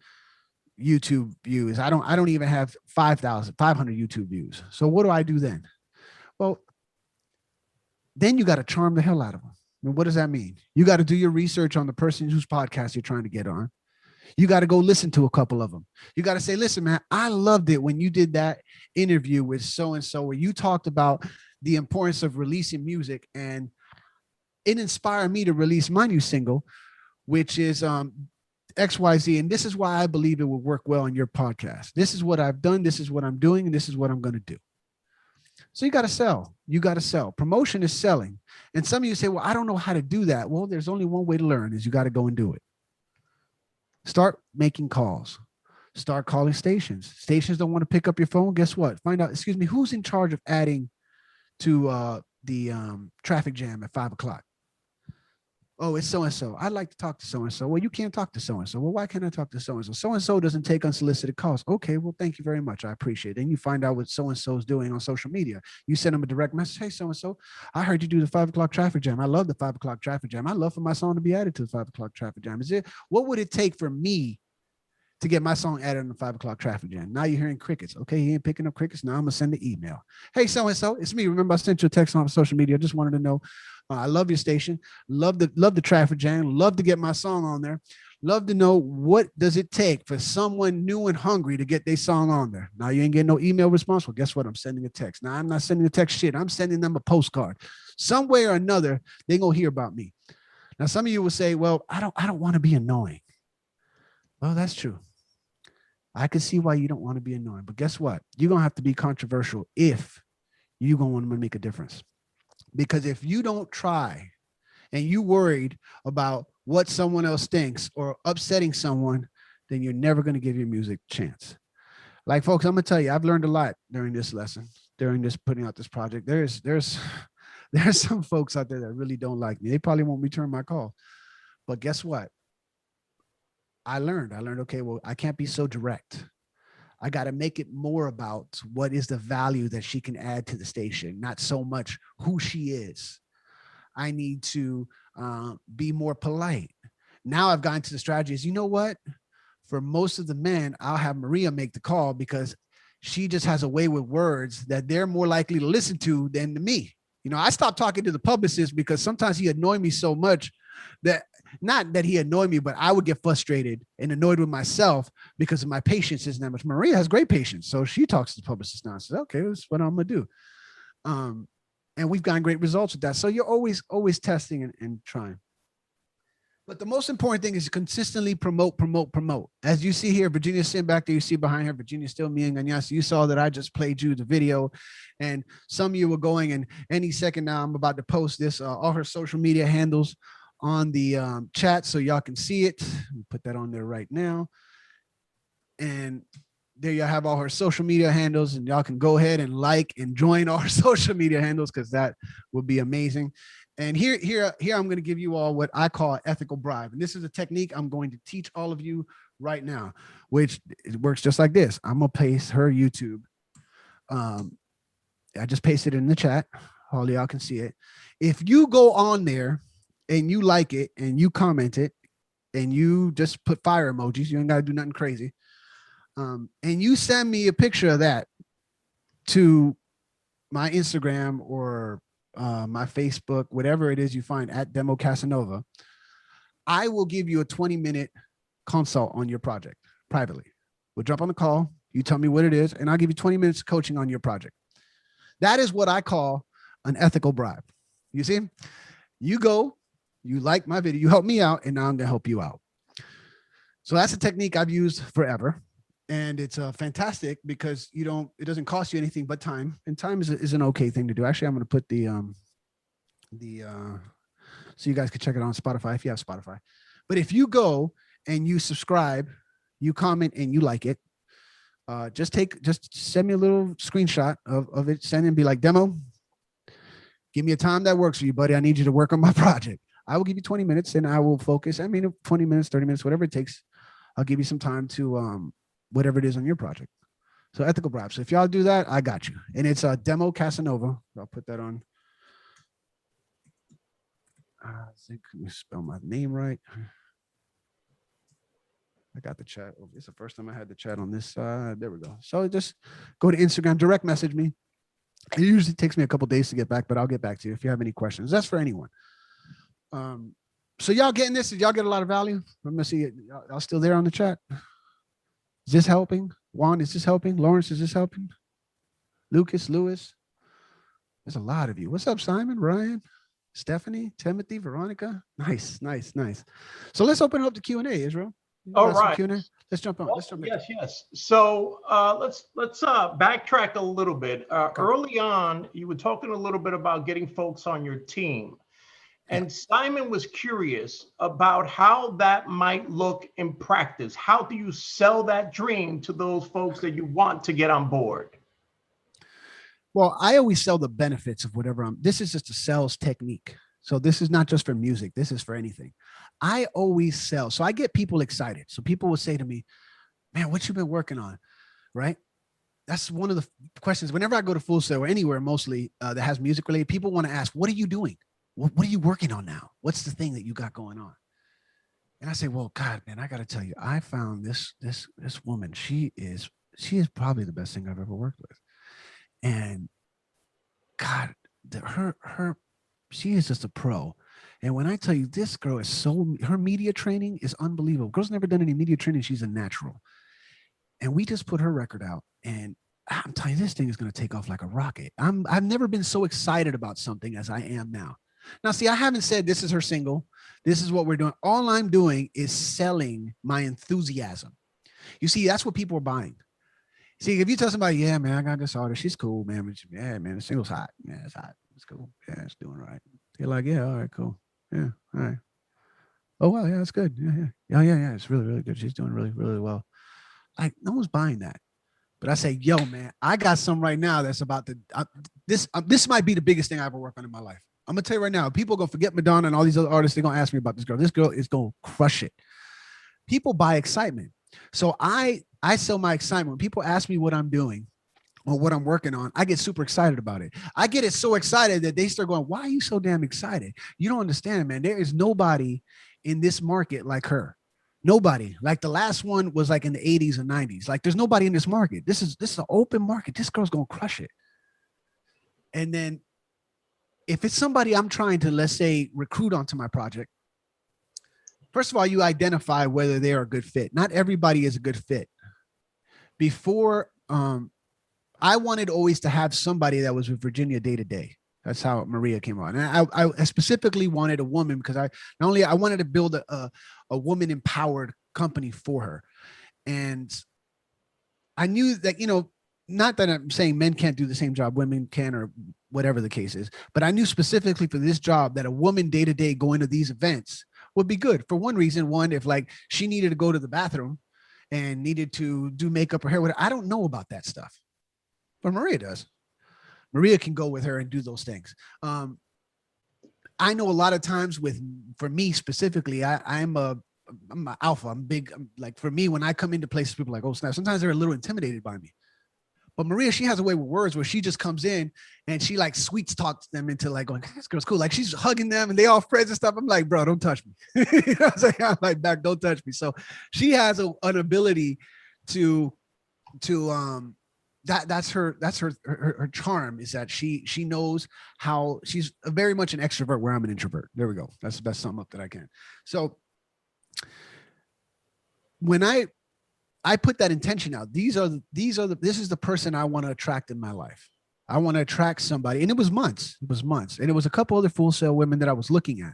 YouTube views. I don't even have 500 YouTube views. So what do I do then? Well, then you got to charm the hell out of them. I mean, what does that mean? You got to do your research on the person whose podcast you're trying to get on. You got to go listen to a couple of them. You got to say, listen, man, I loved it when you did that interview with so-and-so where you talked about the importance of releasing music, and it inspired me to release my new single, which is XYZ. And this is why I believe it will work well on your podcast. This is what I've done. This is what I'm doing. And this is what I'm going to do. So you got to sell. You got to sell. Promotion is selling. And some of you say, well, I don't know how to do that. Well, there's only one way to learn is you got to go and do it. Start making calls. Start calling stations. Stations don't want to pick up your phone. Guess what? Find out, excuse me, who's in charge of adding to the traffic jam at 5 o'clock? Oh, it's so-and-so. I'd like to talk to so-and-so. Well, you can't talk to so-and-so. Well, why can't I talk to so-and-so? So-and-so doesn't take unsolicited calls. Okay, well, thank you very much. I appreciate it. Then you find out what so-and-so is doing on social media. You send them a direct message. Hey, so-and-so, I heard you do the 5 o'clock traffic jam. I love the 5 o'clock traffic jam. I'd love for my song to be added to the 5 o'clock traffic jam. What would it take for me to get my song added on the 5 o'clock traffic jam? Now you're hearing crickets. Okay, he ain't picking up crickets. Now I'm gonna send the email. Hey, so-and-so, it's me. Remember I sent you a text on social media. I just wanted to know, I love your station. Love the traffic jam. Love to get my song on there. Love to know, what does it take for someone new and hungry to get their song on there? Now you ain't getting no email response. Well, guess what? I'm sending a text. Now I'm not sending a text shit. I'm sending them a postcard. Some way or another, they gonna hear about me. Now some of you will say, well, I don't want to be annoying. Well, that's true. I can see why you don't want to be annoying, but guess what? You're going to have to be controversial if you're going to want to make a difference. Because if you don't try and you worried about what someone else thinks or upsetting someone, then you're never going to give your music a chance. Like, folks, I'm going to tell you, I've learned a lot during this lesson, during this putting out this project. There's some folks out there that really don't like me. They probably won't return my call. But guess what? I learned, okay, well, I can't be so direct. I got to make it more about what is the value that she can add to the station, not so much who she is. I need to be more polite. Now I've gotten to the strategy is, you know what? For most of the men, I'll have Maria make the call because she just has a way with words that they're more likely to listen to than to me. You know, I stopped talking to the publicist because sometimes he annoyed me so much that, not that he annoyed me, but I would get frustrated and annoyed with myself because of my patience isn't that much. Maria has great patience. So she talks to the publicist now and says, okay, this is what I'm going to do. And we've gotten great results with that. So you're always testing and trying. But the most important thing is consistently promote. As you see here, Virginia's sitting back there. You see behind her, Virginia's still me and Ganyas. You saw that I just played you the video. And some of you were going, and any second now I'm about to post this, all her social media handles on the chat so y'all can see it. Put that on there right now. And there you have all her social media handles, and y'all can go ahead and like and join our social media handles because that would be amazing. And here I'm going to give you all what I call ethical bribe. And this is a technique I'm going to teach all of you right now, which it works just like this. I'm going to paste her YouTube. I just pasted it in the chat. All y'all can see it. If you go on there and you like it and you comment it and you just put fire emojis, you ain't got to do nothing crazy. And you send me a picture of that to my Instagram or my Facebook, whatever it is you find at Demo Casanova, I will give you a 20-minute consult on your project privately. We'll jump on the call. You tell me what it is, and I'll give you 20 minutes of coaching on your project. That is what I call an ethical bribe. You see, you go, you like my video, you help me out, and now I'm going to help you out. So that's a technique I've used forever. And it's fantastic because it doesn't cost you anything but time, and time is an okay thing to do. Actually, I'm going to put so you guys can check it on Spotify if you have Spotify. But if you go and you subscribe, you comment and you like it, just send me a little screenshot of it, send it and be like, Demo, give me a time that works for you, buddy. I need you to work on my project. I will give you 20 minutes and I will focus. 20 minutes, 30 minutes, whatever it takes. I'll give you some time to, whatever it is on your project. So ethical bribe. So if y'all do that, I got you. And it's a Demo Casanova. I'll put that on. I think let me spell my name right. I got the chat. Oh, it's the first time I had the chat on this side. There we go. So just go to Instagram, direct message me. It usually takes me a couple days to get back, but I'll get back to you if you have any questions. That's for anyone. So y'all getting this? Did y'all get a lot of value? I'm gonna see it. Y'all still there on the chat? Is this helping? Juan, is this helping? Lawrence, is this helping? Lucas, Lewis. There's a lot of you. What's up, Simon, Ryan, Stephanie, Timothy, Veronica? Nice. So let's open up the Q&A, Israel. All right. Q&A? Let's jump on. Well, let's jump yes. So let's backtrack a little bit. Okay. Early on, you were talking a little bit about getting folks on your team. And Simon was curious about how that might look in practice. How do you sell that dream to those folks that you want to get on board? Well, I always sell the benefits of whatever this is just a sales technique. So this is not just for music. This is for anything. I always sell. So I get people excited. So people will say to me, man, what you been working on? Right? That's one of the questions. Whenever I go to Full Sail or anywhere mostly that has music related, people want to ask, what are you doing? What are you working on now? What's the thing that you got going on? And I say, well, God, man, I got to tell you, I found this woman. She is probably the best thing I've ever worked with. And God, she is just a pro. And when I tell you this girl is her media training is unbelievable. Girl's never done any media training. She's a natural. And we just put her record out, and I'm telling you, this thing is going to take off like a rocket. I've never been so excited about something as I am now. Now, see, I haven't said this is her single. This is what we're doing. All I'm doing is selling my enthusiasm. You see, that's what people are buying. See, if you tell somebody, yeah, man, I got this artist. She's cool, man. Yeah, man, the single's hot. Yeah, it's hot. It's cool. Yeah, it's doing right. They're like, yeah, all right, cool. Yeah, all right. Oh, well, yeah, that's good. Yeah. It's really, really good. She's doing really, really well. Like, no one's buying that. But I say, yo, man, I got some right now that's about to, this might be the biggest thing I ever worked on in my life. I'm going to tell you right now, people are going to forget Madonna and all these other artists. They're going to ask me about this girl. This girl is going to crush it. People buy excitement. So I sell my excitement. When people ask me what I'm doing or what I'm working on, I get super excited about it. I get it so excited that they start going, why are you so damn excited? You don't understand, man. There is nobody in this market like her. Nobody. Like the last one was like in the 80s and 90s. Like there's nobody in this market. This is an open market. This girl's gonna crush it. And then if it's somebody I'm trying to, let's say, recruit onto my project, first of all, you identify whether they're a good fit. Not everybody is a good fit. Before, I wanted always to have somebody that was with Virginia day to day. That's how Maria came on. And I specifically wanted a woman because I wanted to build a woman empowered company for her. And I knew that, you know, not that I'm saying men can't do the same job women can or whatever the case is, but I knew specifically for this job that a woman day to day going to these events would be good for one reason. One, if like she needed to go to the bathroom and needed to do makeup or hair, whatever, I don't know about that stuff, but Maria does. Maria can go with her and do those things. I know a lot of times for me specifically, I'm an alpha. I'm big. Like for me, when I come into places, people are like, oh snap. Sometimes they're a little intimidated by me. But Maria, she has a way with words where she just comes in and she like sweets talks them into like going, this girl's cool. Like she's hugging them and they all friends and stuff. I'm like, bro, don't touch me. You know what I'm saying? I'm like, back, don't touch me. So she has an ability to that's her charm, is that she knows how. She's very much an extrovert where I'm an introvert. There we go. That's the best sum up that I can. So when I put that intention out, this is the person I want to attract in my life. I want to attract somebody. And it was months. And it was a couple other Full Sail women that I was looking at.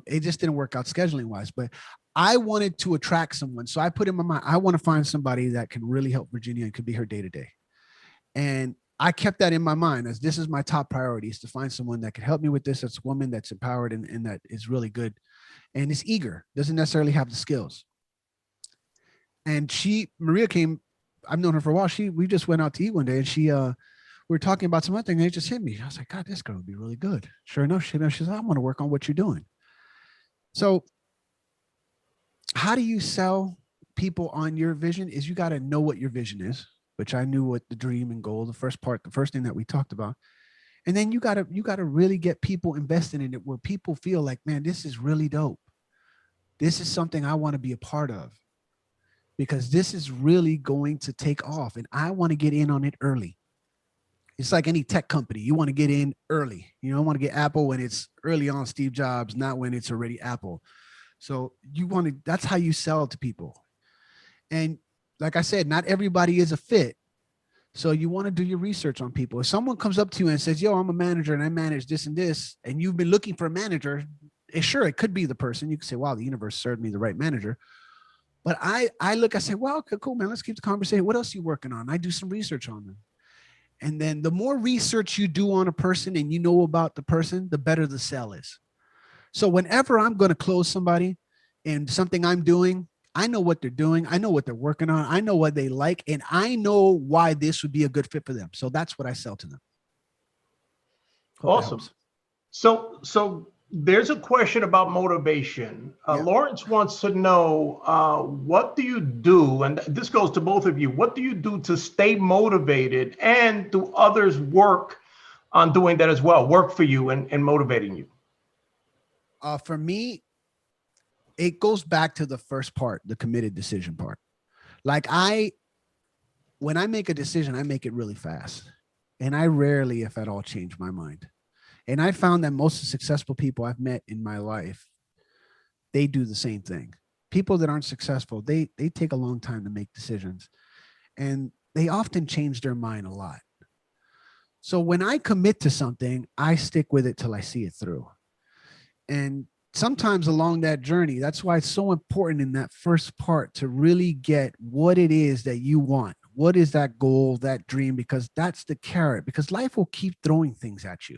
It just didn't work out scheduling wise, but I wanted to attract someone. So I put in my mind, I want to find somebody that can really help Virginia and could be her day to day. And I kept that in my mind as this is my top priority, is to find someone that can help me with this. That's a woman that's empowered and that is really good and is eager, doesn't necessarily have the skills. And Maria came, I've known her for a while. We just went out to eat one day and we were talking about some other thing and it just hit me. I was like, God, this girl would be really good. Sure enough, she said, I want to work on what you're doing. So how do you sell people on your vision is you got to know what your vision is, which I knew what the dream and goal, the first thing that we talked about. And then you got to really get people invested in it where people feel like, man, this is really dope. This is something I want to be a part of because this is really going to take off and I want to get in on it early. It's like any tech company. You want to get in early. You don't want to get Apple when it's early on Steve Jobs, not when it's already Apple. So that's how you sell to people. And like I said, not everybody is a fit. So you want to do your research on people. If someone comes up to you and says, yo, I'm a manager and I manage this and this, and you've been looking for a manager, sure, it could be the person. You could say, wow, the universe served me the right manager. But I say, well, okay, cool, man, let's keep the conversation. What else are you working on? I do some research on them. And then the more research you do on a person and you know about the person, the better the sell is. So whenever I'm going to close somebody and something I'm doing, I know what they're doing. I know what they're working on. I know what they like, and I know why this would be a good fit for them. So that's what I sell to them. Hope awesome. So there's a question about motivation. Lawrence wants to know, what do you do? And this goes to both of you. What do you do to stay motivated, and do others work on doing that as well? Work for you and motivating you? For me, it goes back to the first part, the committed decision part. Like when I make a decision, I make it really fast. And I rarely, if at all, change my mind. And I found that most of the successful people I've met in my life, they do the same thing. People that aren't successful, they take a long time to make decisions. And they often change their mind a lot. So when I commit to something, I stick with it till I see it through. And sometimes along that journey, that's why it's so important in that first part to really get what it is that you want. What is that goal, that dream? Because that's the carrot, because life will keep throwing things at you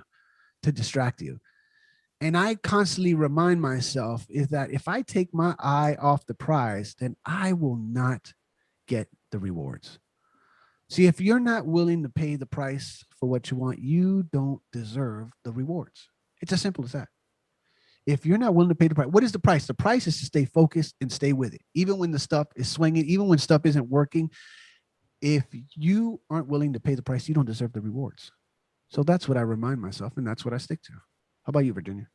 to distract you. And I constantly remind myself is that if I take my eye off the prize, then I will not get the rewards. See, if you're not willing to pay the price for what you want, you don't deserve the rewards. It's as simple as that. If you're not willing to pay the price, what is the price? The price is to stay focused and stay with it. Even when the stuff is swinging, even when stuff isn't working, if you aren't willing to pay the price, you don't deserve the rewards. So that's what I remind myself, and that's what I stick to. How about you, Virginia?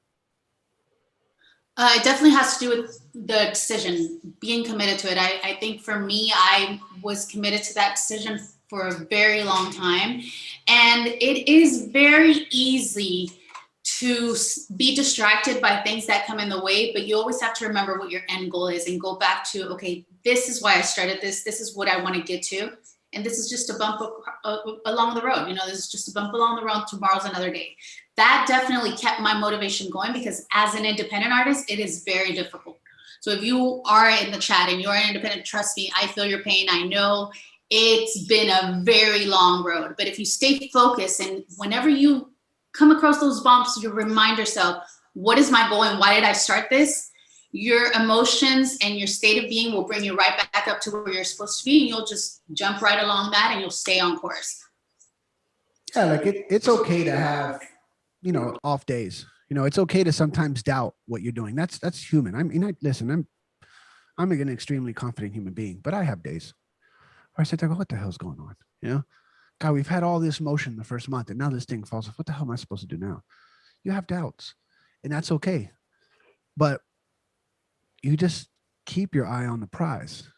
It definitely has to do with the decision, being committed to it. I think for me, I was committed to that decision for a very long time. And it is very easy to be distracted by things that come in the way, but you always have to remember what your end goal is and go back to, okay, this is why I started this. This is what I want to get to. And this is just a bump along the road. You know, this is just a bump along the road. Tomorrow's another day. That definitely kept my motivation going, because as an independent artist, it is very difficult. So if you are in the chat and you're an independent, trust me, I feel your pain. I know it's been a very long road, but if you stay focused and whenever you come across those bumps, you remind yourself, what is my goal and why did I start this? Your emotions and your state of being will bring you right back up to where you're supposed to be, and you'll just jump right along that and you'll stay on course. Yeah, like it's okay to have, you know, off days. You know, it's okay to sometimes doubt what you're doing. That's human. I mean, listen, I'm an extremely confident human being, but I have days where I sit there, go, what the hell's going on? You know, God, we've had all this motion the first month, and now this thing falls off. What the hell am I supposed to do now? You have doubts, and that's okay. But you just keep your eye on the prize.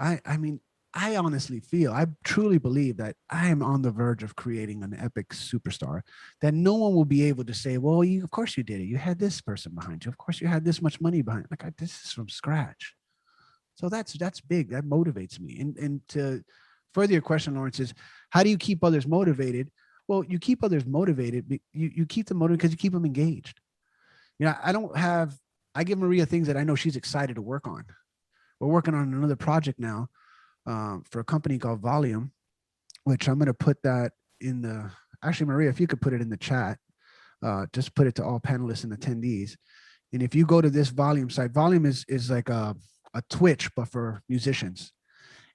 I mean, I honestly feel, I truly believe that I am on the verge of creating an epic superstar that no one will be able to say, well, of course you did it. You had this person behind you. Of course you had this much money behind you. Like, this is from scratch. So that's big. That motivates me. And to further your question, Lawrence, is how do you keep others motivated? Well, you keep others motivated. You keep them motivated because you keep them engaged. You know, I give Maria things that I know she's excited to work on. We're working on another project now for a company called Volume, which I'm going to put that in the, actually, Maria, if you could put it in the chat, just put it to all panelists and attendees. And if you go to this Volume site, Volume is like a Twitch, but for musicians.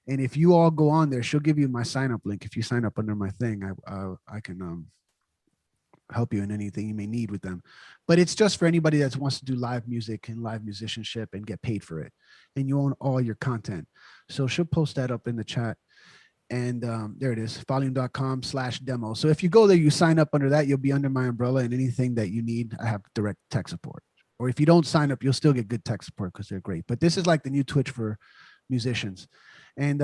And if you all go on there, she'll give you my sign up link. If you sign up under my thing, I can help you in anything you may need with them. But it's just for anybody that wants to do live music and live musicianship and get paid for it. And you own all your content. So she'll post that up in the chat. And there it is, volume.com/demo. So if you go there, you sign up under that, you'll be under my umbrella, and anything that you need, I have direct tech support. Or if you don't sign up, you'll still get good tech support because they're great. But this is like the new Twitch for musicians. And,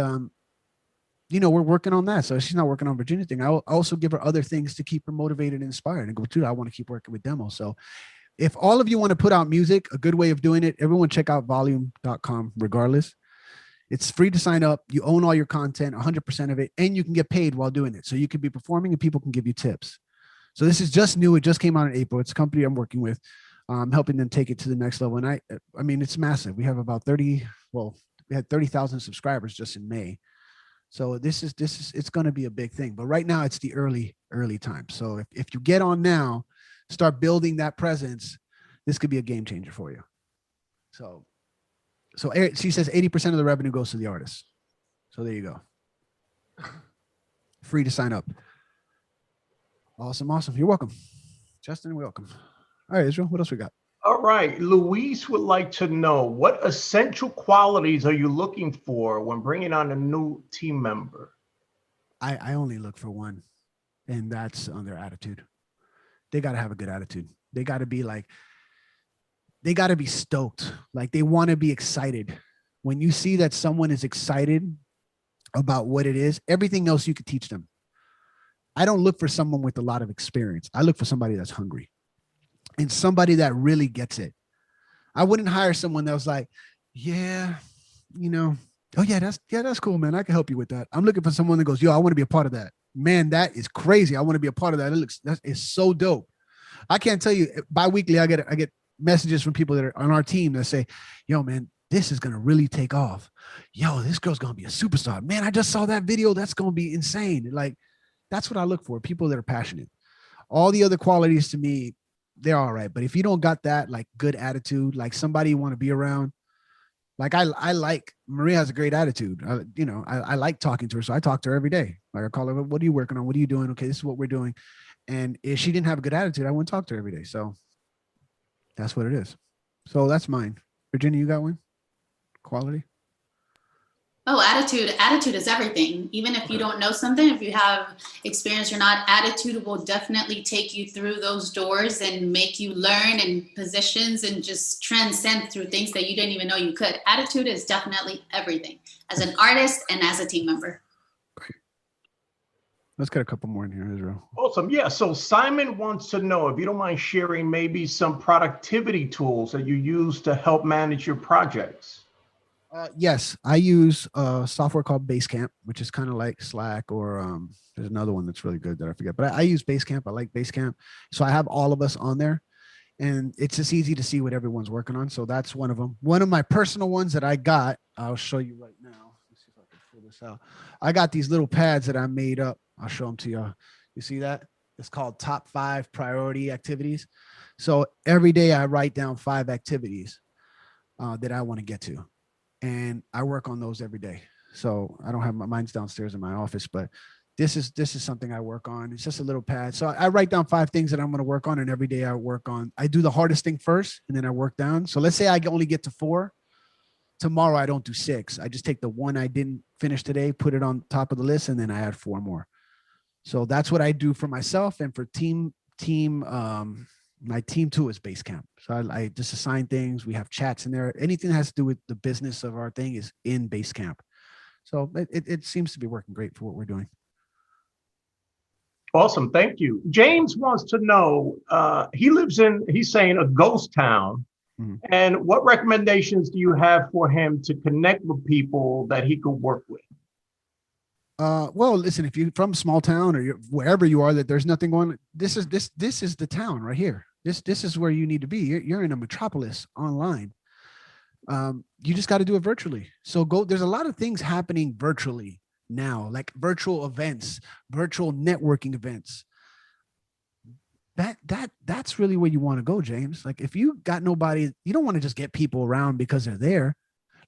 you know, we're working on that. So she's not working on Virginia's thing. I'll also give her other things to keep her motivated and inspired and go, dude, I want to keep working with Demo. So if all of you want to put out music, a good way of doing it, everyone check out volume.com regardless. It's free to sign up. You own all your content, 100% of it, and you can get paid while doing it. So you could be performing and people can give you tips. So this is just new. It just came out in April. It's a company I'm working with, helping them take it to the next level. And I mean, it's massive. We have about we had 30,000 subscribers just in May. So it's going to be a big thing. But right now it's the early time. So if you get on now, start building that presence, this could be a game changer for you. So she says 80% of the revenue goes to the artist. So there you go. Free to sign up. Awesome. You're welcome. Justin, welcome. All right, Israel, what else we got? All right. Luis would like to know, what essential qualities are you looking for when bringing on a new team member? I only look for one, and that's on their attitude. They got to have a good attitude. They got to be stoked. Like, they want to be excited. When you see that someone is excited about what it is, everything else you could teach them. I don't look for someone with a lot of experience. I look for somebody that's hungry and somebody that really gets it. I wouldn't hire someone that was like, yeah, you know, oh yeah, that's cool, man. I can help you with that. I'm looking for someone that goes, yo, I want to be a part of that. Man, that is crazy. I want to be a part of that. That is so dope. I can't tell you, bi-weekly, I get messages from people that are on our team that say, yo, man, this is going to really take off. Yo, this girl's going to be a superstar. Man, I just saw that video. That's going to be insane. Like, that's what I look for. People that are passionate. All the other qualities to me, they're all right. But if you don't got that, like, good attitude, like somebody you want to be around, like I like, Maria has a great attitude. I like talking to her. So I talk to her every day. Like, I call her, what are you working on? What are you doing? Okay, this is what we're doing. And if she didn't have a good attitude, I wouldn't talk to her every day. So that's what it is. So that's mine. Virginia, you got one? Quality? Oh, attitude is everything. Even if you don't know something, if you have experience or not, attitude will definitely take you through those doors and make you learn and positions and just transcend through things that you didn't even know you could. Attitude is definitely everything as an artist and as a team member. Let's get a couple more in here, Israel. Awesome. Yeah. So Simon wants to know if you don't mind sharing maybe some productivity tools that you use to help manage your projects. Yes, I use a software called Basecamp, which is kind of like Slack, or there's another one that's really good that I forget, but I use Basecamp. I like Basecamp. So I have all of us on there, and it's just easy to see what everyone's working on. So that's one of them. One of my personal ones that I got, I'll show you right now. Let's see if I can pull this out. I got these little pads that I made up. I'll show them to you. You see that? It's called Top 5 Priority Activities. So every day I write down 5 activities that I want to get to. And I work on those every day. So I don't have mine's downstairs in my office, but this is something I work on. It's just a little pad. So I write down 5 things that I'm going to work on, and every day I work on. I do the hardest thing first, and then I work down. So let's say I only get to 4. Tomorrow I don't do 6. I just take the one I didn't finish today, put it on top of the list, and then I add 4 more. So that's what I do for myself, and for my team too is Basecamp. So I just assign things. We have chats in there. Anything that has to do with the business of our thing is in Basecamp. So it seems to be working great for what we're doing. Awesome. Thank you. James wants to know, he's saying a ghost town. Mm-hmm. And what recommendations do you have for him to connect with people that he could work with? Well, listen, if you're from a small town, or wherever you are, that there's nothing going, this is the town right here. This is where you need to be. You're in a metropolis online. You just got to do it virtually. So there's a lot of things happening virtually now, like virtual events, virtual networking events. That's really where you want to go, James. Like, if you got nobody, you don't want to just get people around because they're there.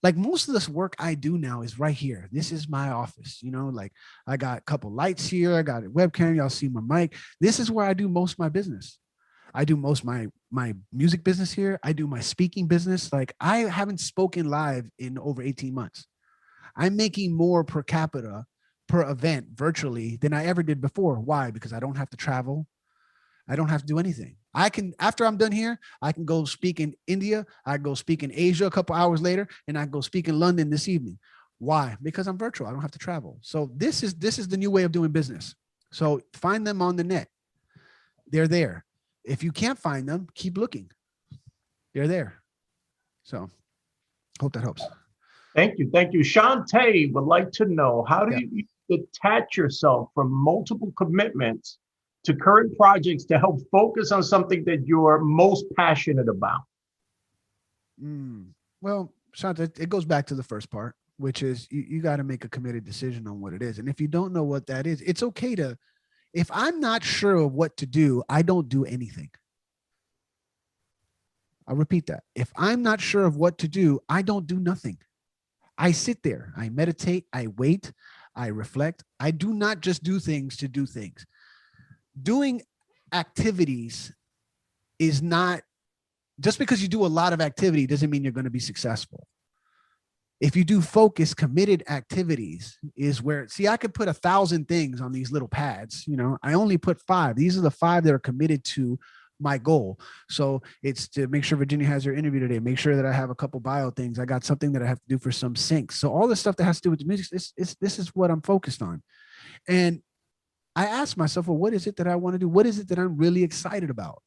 Like, most of this work I do now is right here. This is my office, like I got a couple lights here. I got a webcam. Y'all see my mic. This is where I do most of my business. I do most of my music business here. I do my speaking business. Like, I haven't spoken live in over 18 months. I'm making more per capita per event virtually than I ever did before. Why? Because I don't have to travel. I don't have to do anything. I can, after I'm done here, I can go speak in India. I go speak in Asia a couple hours later, and I go speak in London this evening. Why? Because I'm virtual. I don't have to travel. So this is the new way of doing business. So find them on the net. They're there. If you can't find them, keep looking. They're there. So hope that helps. Thank you. Thank you. Shantae would like to know, how do you detach yourself from multiple commitments to current projects to help focus on something that you're most passionate about? Well, Shantae, it goes back to the first part, which is you got to make a committed decision on what it is. And if you don't know what that is, it's okay to, if I'm not sure of what to do, I don't do anything. I'll repeat that. If I'm not sure of what to do, I don't do nothing. I sit there, I meditate, I wait, I reflect. I do not just do things to do things. Doing activities is not, just because you do a lot of activity doesn't mean you're going to be successful. If you do focused, committed activities is where, see, I could put 1,000 things on these little pads. I only put 5. These are the 5 that are committed to my goal. So it's to make sure Virginia has her interview today, make sure that I have a couple bio things. I got something that I have to do for some syncs. So all the stuff that has to do with the music, this is what I'm focused on. And I asked myself, well, what is it that I want to do? What is it that I'm really excited about?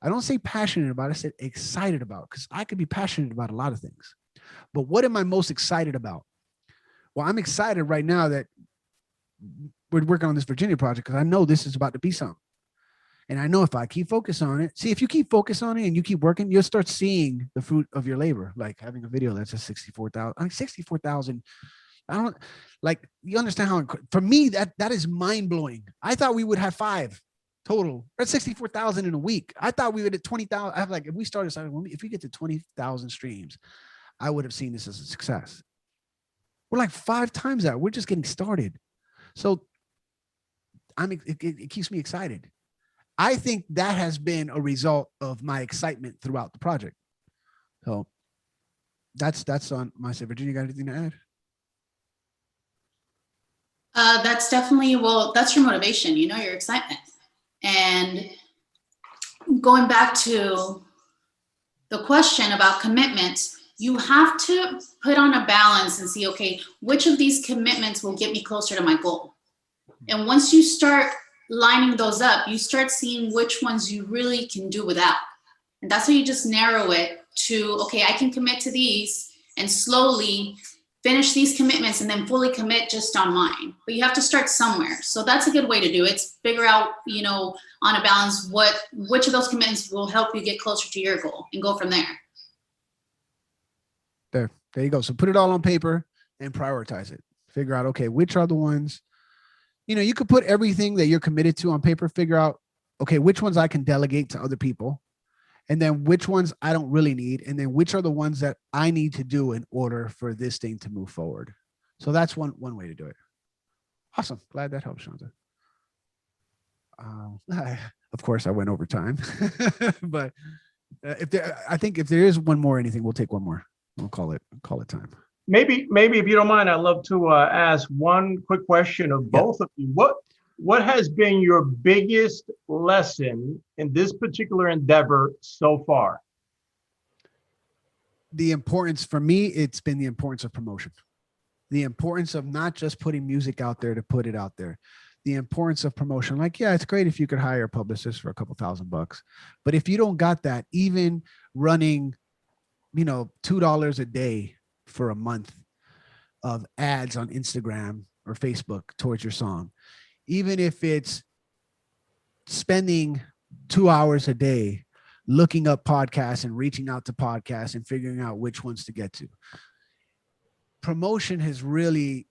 I don't say passionate about, I said excited about, because I could be passionate about a lot of things. But what am I most excited about? Well, I'm excited right now that we're working on this Virginia project, because I know this is about to be something. And I know if I keep focus on it, see, if you keep focus on it and you keep working, you'll start seeing the fruit of your labor, like having a video that's a 64,000. I mean, 64,000. I don't, like, you understand how, for me, that is mind blowing. I thought we would have 5 total. That's 64,000 in a week. I thought we would at 20,000. I have, like, if we started, if we get to 20,000 streams, I would have seen this as a success. We're like 5 times that. We're just getting started. So it keeps me excited. I think that has been a result of my excitement throughout the project. So that's on my side. Virginia, got anything to add? That's definitely, well, that's your motivation, you know, your excitement. And going back to the question about commitments, you have to put on a balance and see, okay, which of these commitments will get me closer to my goal? And once you start lining those up, you start seeing which ones you really can do without. And that's how you just narrow it to, okay, I can commit to these and slowly finish these commitments and then fully commit just on mine. But you have to start somewhere. So that's a good way to do it. Figure out, you know, on a balance, which of those commitments will help you get closer to your goal and go from there. There you go. So put it all on paper and prioritize it. Figure out, okay, which are the ones, you know, you could put everything that you're committed to on paper, figure out, okay, which ones I can delegate to other people, and then which ones I don't really need, and then which are the ones that I need to do in order for this thing to move forward. So that's one way to do it. Awesome. Glad that helps, Shanta. Of course, I went over time, but I think if there is one more anything, we'll take one more. We'll call it time. Maybe if you don't mind, I'd love to ask one quick question of both of you. What has been your biggest lesson in this particular endeavor so far? The importance, for me, it's been the importance of promotion. The importance of not just putting music out there to put it out there. The importance of promotion. Like, yeah, it's great if you could hire a publicist for a couple $1,000, but if you don't got that, even running, you know, $2 a day for a month of ads on Instagram or Facebook towards your song, even if it's spending 2 hours a day looking up podcasts and reaching out to podcasts and figuring out which ones to get to. Promotion has really,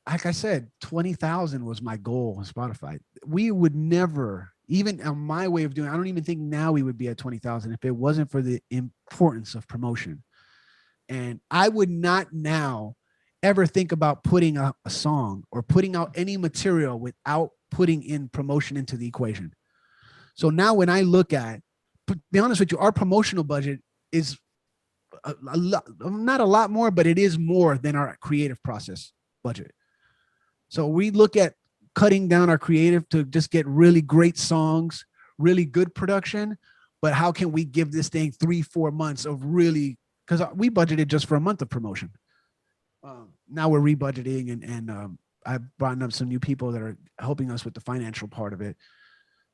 like I said, 20,000 was my goal on Spotify. We would never, even on my way of doing it, I don't even think now we would be at 20,000 if it wasn't for the importance of promotion. And I would not now ever think about putting out a song or putting out any material without putting in promotion into the equation. So now when I look at, to be honest with you, our promotional budget is a lot, not a lot more, but it is more than our creative process budget. So we look at cutting down our creative to just get really great songs, really good production, but how can we give this thing 3-4 months of really, because we budgeted just for a month of promotion. Now we're rebudgeting and I've brought up some new people that are helping us with the financial part of it,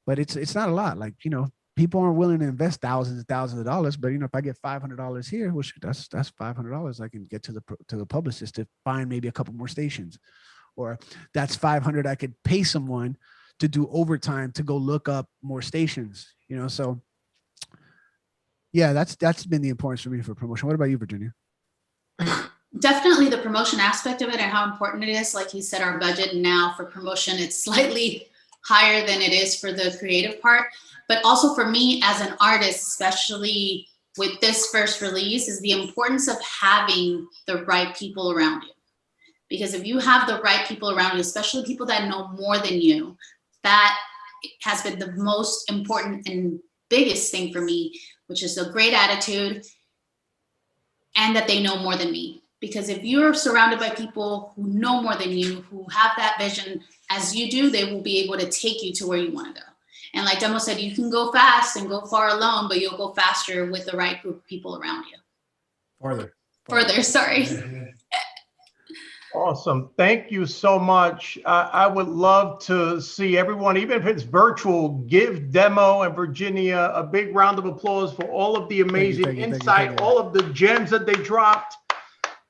but it's not a lot. Like, you know, people aren't willing to invest thousands and thousands of dollars, but you know, if I get $500 here, well, that's $500 I can get to the publicist to find maybe a couple more stations, or that's $500 I could pay someone to do overtime to go look up more stations, you know? So yeah, that's been the importance for me for promotion. What about you, Virginia? Definitely the promotion aspect of it and how important it is. Like you said, our budget now for promotion, it's slightly higher than it is for the creative part. But also for me as an artist, especially with this first release, is the importance of having the right people around you. Because if you have the right people around you, especially people that know more than you, that has been the most important and biggest thing for me, which is a great attitude and that they know more than me. Because if you're surrounded by people who know more than you, who have that vision as you do, they will be able to take you to where you want to go. And like Demo said, you can go fast and go far alone, but you'll go faster with the right group of people around you. Further, sorry. Awesome. Thank you so much. I would love to see everyone, even if it's virtual, give Demo and Virginia a big round of applause for all of the amazing insight, all of the gems that they dropped.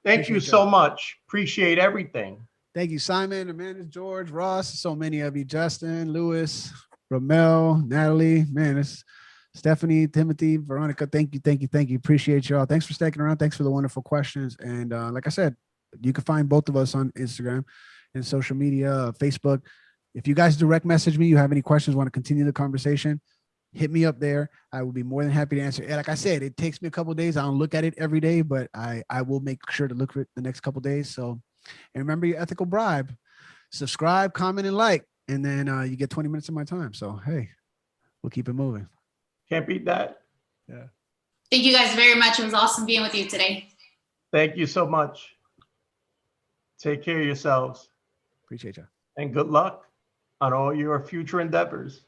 Thank you so much. Appreciate everything. Thank you, Simon, Amanda, George, Ross, so many of you, Justin, Lewis, Ramel, Natalie, man, it's Stephanie, Timothy, Veronica. Thank you. Appreciate y'all. Thanks for sticking around. Thanks for the wonderful questions. And like I said, you can find both of us on Instagram and social media, Facebook. If you guys direct message me, you have any questions, want to continue the conversation, hit me up there. I will be more than happy to answer. And like I said, it takes me a couple of days. I don't look at it every day, but I will make sure to look at it the next couple of days. So, and remember your ethical bribe, subscribe, comment, and like, and then you get 20 minutes of my time. So, hey, we'll keep it moving. Can't beat that. Yeah. Thank you guys very much. It was awesome being with you today. Thank you so much. Take care of yourselves. Appreciate you. And good luck on all your future endeavors.